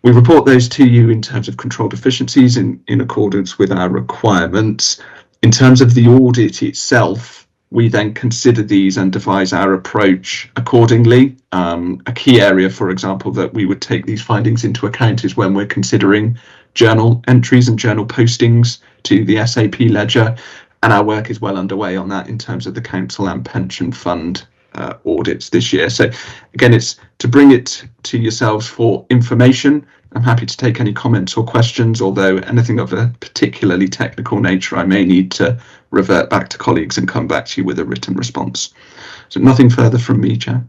We report those to you in terms of control deficiencies in accordance with our requirements. In terms of the audit itself, we then consider these and devise our approach accordingly. A key area, for example, that we would take these findings into account is when we're considering journal entries and journal postings to the SAP ledger, and our work is well underway on that in terms of the council and pension fund audits this year. So again, it's to bring it to yourselves for information. I'm happy to take any comments or questions, although anything of a particularly technical nature, I may need to revert back to colleagues and come back to you with a written response. So nothing further from me, Chair.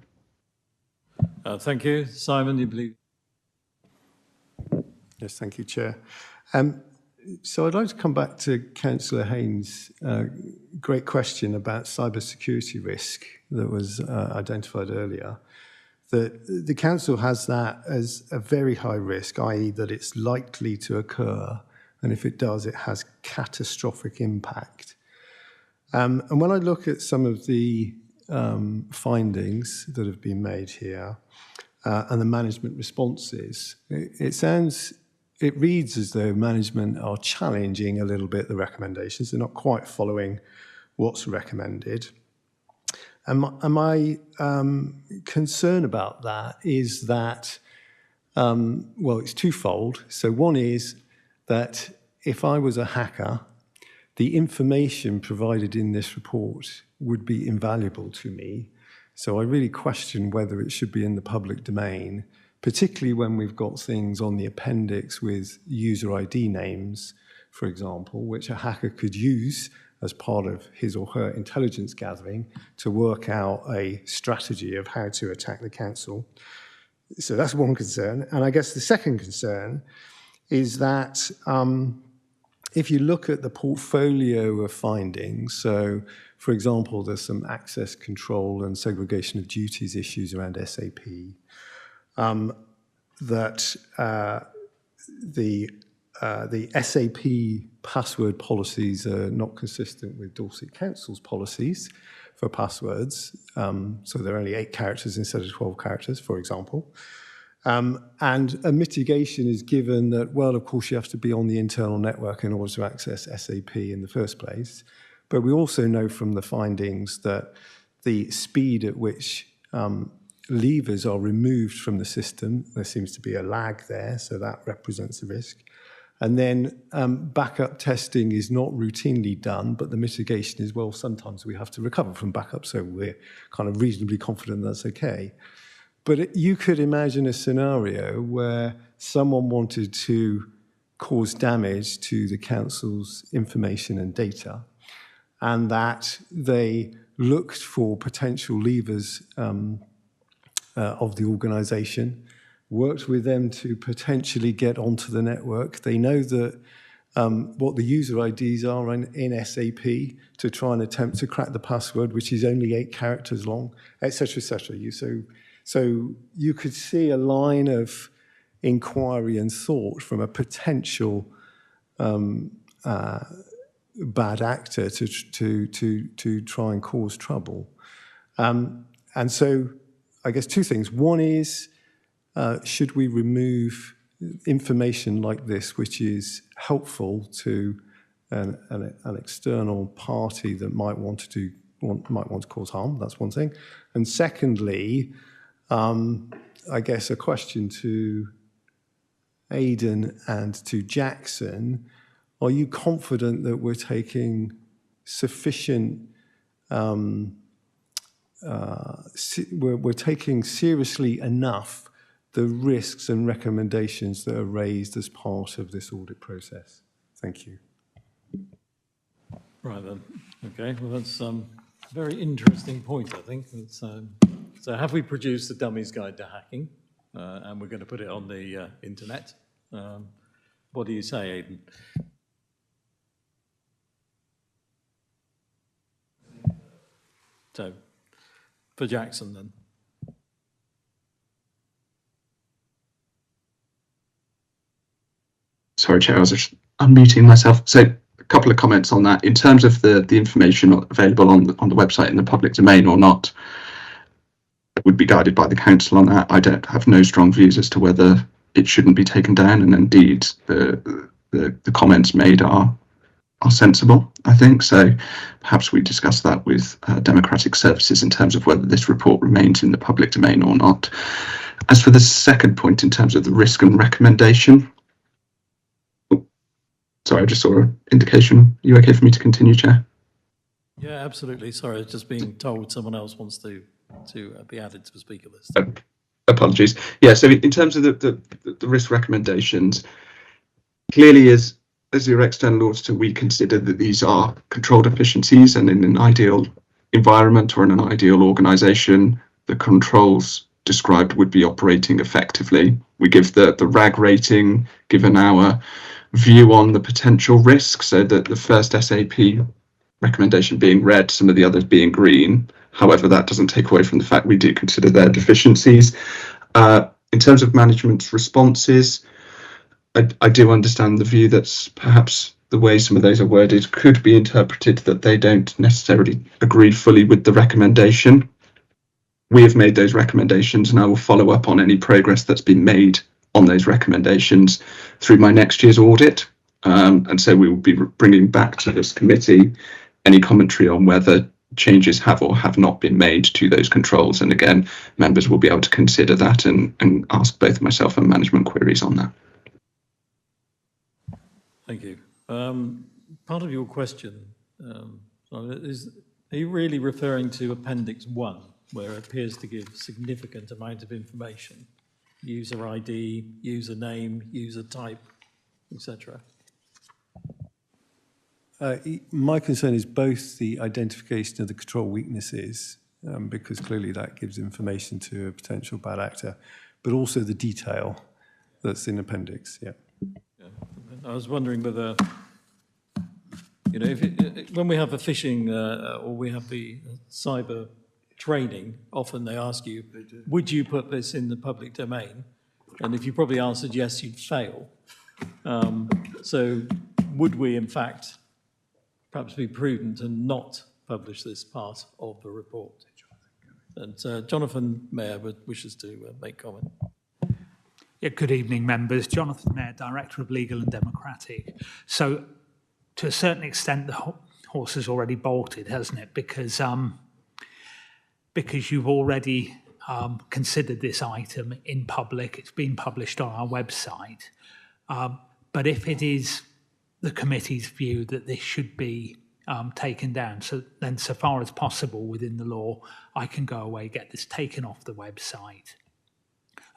Thank you. Simon, you believe? Yes, thank you, Chair. So I'd like to come back to Councillor Haynes' great question about cybersecurity risk that was identified earlier. That the council has that as a very high risk, i.e. that it's likely to occur, and if it does, it has catastrophic impact. And when I look at some of the findings that have been made here and the management responses, it reads as though management are challenging a little bit the recommendations. They're not quite following what's recommended. And my concern about that is that, well, it's twofold. So one is that if I was a hacker, the information provided in this report would be invaluable to me. So I really question whether it should be in the public domain, particularly when we've got things on the appendix with user ID names, for example, which a hacker could use as part of his or her intelligence gathering to work out a strategy of how to attack the council. So that's one concern. And I guess the second concern is that if you look at the portfolio of findings, so for example, there's some access control and segregation of duties issues around SAP, that the SAP password policies are not consistent with Dorset Council's policies for passwords. So they're only 8 characters instead of 12 characters, for example. And a mitigation is given that, well, of course, you have to be on the internal network in order to access SAP in the first place. But we also know from the findings that the speed at which levers are removed from the system, there seems to be a lag there, so that represents a risk. And then backup testing is not routinely done, but the mitigation is, well, sometimes we have to recover from backup, so we're kind of reasonably confident that's okay. But you could imagine a scenario where someone wanted to cause damage to the council's information and data, and that they looked for potential levers of the organisation, worked with them to potentially get onto the network. They know that what the user IDs are in SAP to try and attempt to crack the password, which is only 8 characters long, etc., etc. So you could see a line of inquiry and thought from a potential bad actor to try and cause trouble. And so I guess 2 things. One is, should we remove information like this, which is helpful to an external party that might want to cause harm? That's one thing. And secondly, I guess a question to Aidan and to Jackson: are you confident that we're taking sufficient? We're taking seriously enough the risks and recommendations that are raised as part of this audit process? Thank you. Right then. Okay. Well, that's a very interesting point, I think. So have we produced the Dummies Guide to Hacking? And we're going to put it on the internet. What do you say, Aidan? So, for Jackson then. Sorry, Chair, I was just unmuting myself. So a couple of comments on that. In terms of the information available on the website in the public domain or not, I would be guided by the council on that. I don't have no strong views as to whether it shouldn't be taken down, and indeed the comments made are sensible, I think. So perhaps we discuss that with Democratic Services in terms of whether this report remains in the public domain or not. As for the second point, in terms of the risk and recommendation, sorry, I just saw an indication. Are you okay for me to continue, Chair? Yeah, absolutely. Sorry, I was just being told someone else wants to be added to the speaker list. Apologies. Yeah, so in terms of the risk recommendations, clearly as your external auditor, we consider that these are control deficiencies, and in an ideal environment or in an ideal organisation, the controls described would be operating effectively. We give the RAG rating given our view on the potential risk, so that the first SAP recommendation being red, some of the others being green. However, that doesn't take away from the fact we do consider their deficiencies. In terms of management's responses, I do understand the view that perhaps the way some of those are worded could be interpreted that they don't necessarily agree fully with the recommendation. We have made those recommendations, and I will follow up on any progress that's been made on those recommendations through my next year's audit. And so we will be bringing back to this committee any commentary on whether changes have or have not been made to those controls. And again, members will be able to consider that and ask both myself and management queries on that. Thank you. Part of your question is, are you really referring to Appendix 1, where it appears to give significant amount of information? User ID, user name, user type, etc. My concern is both the identification of the control weaknesses, because clearly that gives information to a potential bad actor, but also the detail that's in Appendix, yeah. I was wondering whether when we have a phishing or we have the cyber training, often they ask you, would you put this in the public domain? And if you probably answered yes, you'd fail. So would we, in fact, perhaps be prudent and not publish this part of the report? And Jonathan Mayer wishes to make comment. Yeah, good evening, members. Jonathan Mayer, Director of Legal and Democratic. So, to a certain extent, the horse has already bolted, hasn't it? Because you've already considered this item in public. It's been published on our website. But if it is the committee's view that this should be taken down, then so far as possible within the law, I can go away, get this taken off the website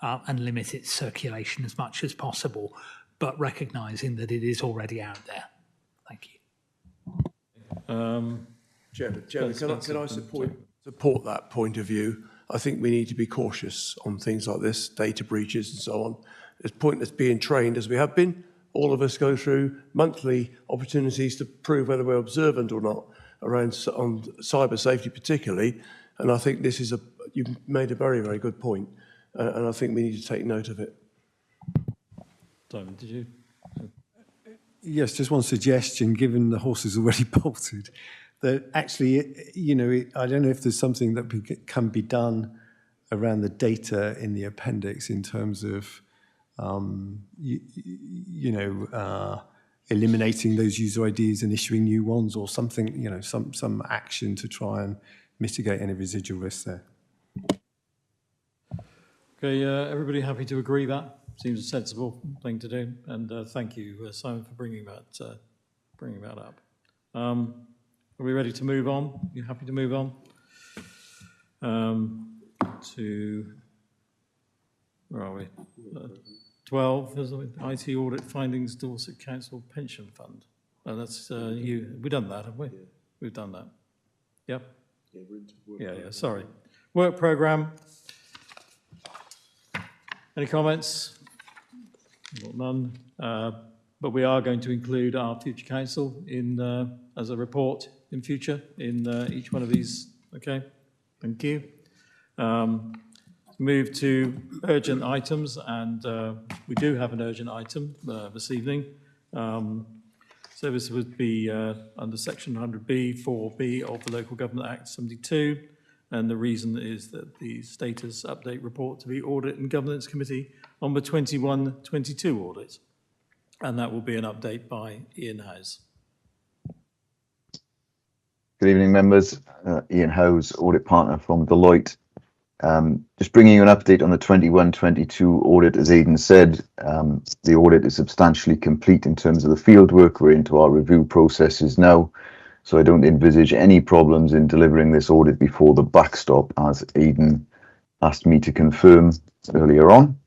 and limit its circulation as much as possible, but recognising that it is already out there. Thank you. Chairman, can I support that point of view? I think we need to be cautious on things like this, data breaches and so on. It's pointless being trained as we have been. All of us go through monthly opportunities to prove whether we're observant or not around on cyber safety particularly. And I think this is you've made a very, very good point. And I think we need to take note of it. Simon, did you? Yes, just one suggestion, given the horse is already bolted, that actually, I don't know if there's something that can be done around the data in the appendix in terms of, eliminating those user IDs and issuing new ones or something, some action to try and mitigate any residual risk there. Okay, everybody happy to agree that? Seems a sensible thing to do, and thank you, Simon, for bringing that up. Are we ready to move on? You happy to move on? Where are we? 12, isn't it? IT audit findings, Dorset Council Pension Fund. Oh, that's you. We've done that, have we? We've done that. Yep. Yeah, sorry. Work programme. Any comments? None. But we are going to include our future council in as a report in future in each one of these. Okay, thank you. Move to urgent items, and we do have an urgent item this evening. So this would be under section 100B, 4B of the Local Government Act 72. And the reason is that the status update report to the Audit and Governance Committee on the 21-22 audit. And that will be an update by Ian Howes. Good evening, members. Ian Howes, audit partner from Deloitte. Just bringing you an update on the 21-22 audit. As Aidan said, the audit is substantially complete in terms of the fieldwork. We're into our review processes now. So I don't envisage any problems in delivering this audit before the backstop, as Aidan asked me to confirm earlier on.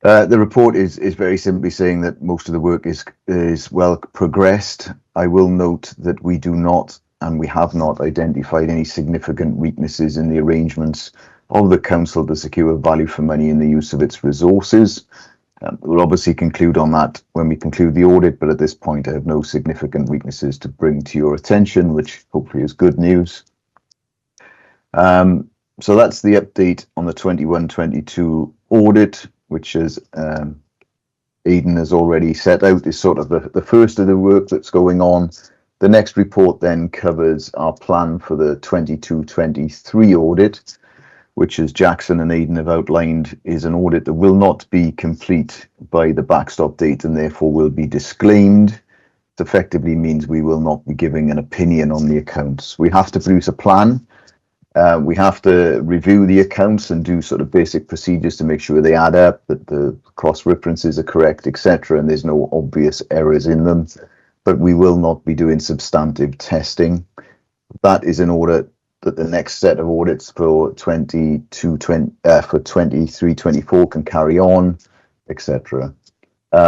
The report is very simply saying that most of the work is well progressed. I will note that we do not, and we have not identified any significant weaknesses in the arrangements of the council to secure value for money in the use of its resources. We'll obviously conclude on that when we conclude the audit, but at this point I have no significant weaknesses to bring to your attention, which hopefully is good news. So that's the update on the 21-22 audit, which is Aidan has already set out, is sort of the first of the work that's going on. The next report then covers our plan for the 22-23 audit, which, as Jackson and Aidan have outlined, is an audit that will not be complete by the backstop date and therefore will be disclaimed. It effectively means we will not be giving an opinion on the accounts. We have to produce a plan. We have to review the accounts and do sort of basic procedures to make sure they add up, that the cross-references are correct, etc., and there's no obvious errors in them. But we will not be doing substantive testing. That is in order that the next set of audits for 23-24 can carry on, etc.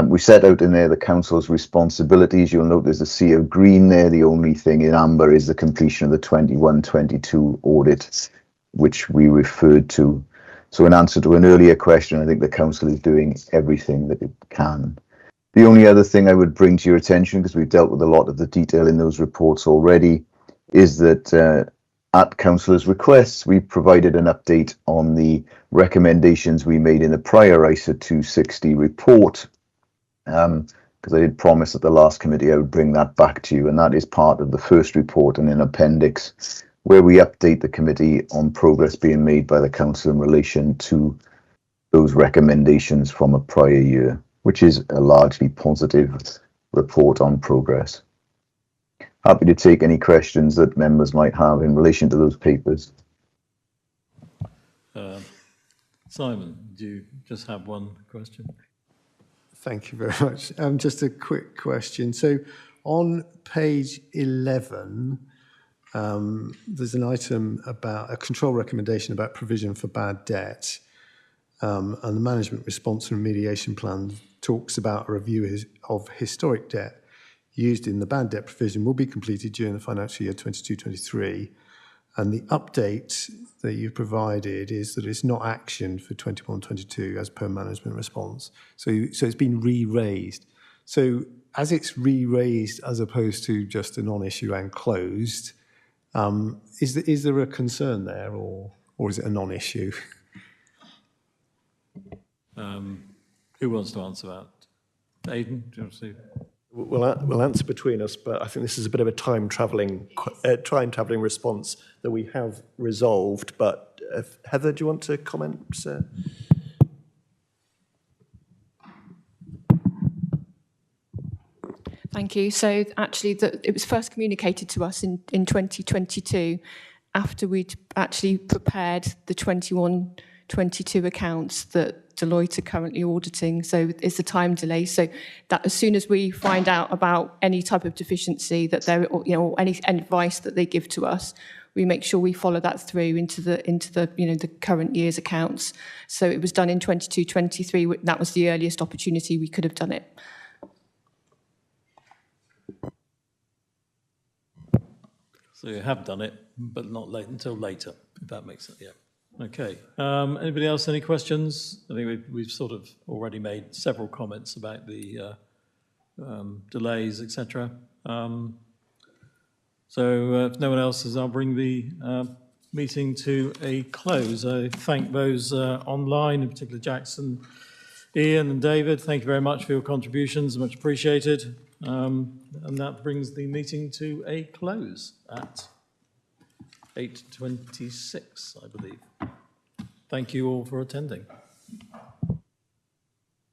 We set out in there the council's responsibilities. You'll note there's a sea of green there. The only thing in amber is the completion of the 21-22 audit, which we referred to. So in answer to an earlier question, I think the council is doing everything that it can. The only other thing I would bring to your attention, because we've dealt with a lot of the detail in those reports already, is that at councillors' requests, we provided an update on the recommendations we made in the prior ISA 260 report, because I did promise at the last committee I would bring that back to you, and that is part of the first report and an appendix where we update the committee on progress being made by the council in relation to those recommendations from a prior year, which is a largely positive report on progress. Happy to take any questions that members might have in relation to those papers. Simon, do you just have one question? Thank you very much. Just a quick question. So on page 11, there's an item about a control recommendation about provision for bad debt. And the management response and remediation plan talks about a review of historic debt used in the bad debt provision will be completed during the financial year 22-23. And the update that you've provided is that it's not actioned for 21-22 as per management response. So it's been re-raised. So as it's re-raised as opposed to just a non-issue and closed, is there a concern there, or is it a non-issue? Who wants to answer that? Aidan, do you want to? We'll answer between us, but I think this is a bit of a time-travelling response that we have resolved. But Heather, do you want to comment, sir? Thank you. So actually, it was first communicated to us in 2022 after we'd actually prepared the 21-22 accounts that Deloitte are currently auditing. So it's a time delay. So that as soon as we find out about any type of deficiency that there, or any advice that they give to us, we make sure we follow that through into the the current year's accounts. So it was done in 22-23. That was the earliest opportunity we could have done it. So you have done it, but not late until later, if that makes sense. Yeah. Okay. Anybody else? Any questions? I think we've sort of already made several comments about the delays, etc. So if no one else is, I'll bring the meeting to a close. I thank those online, in particular Jackson, Ian and David. Thank you very much for your contributions, much appreciated. And that brings the meeting to a close at 8:26, I believe. Thank you all for attending.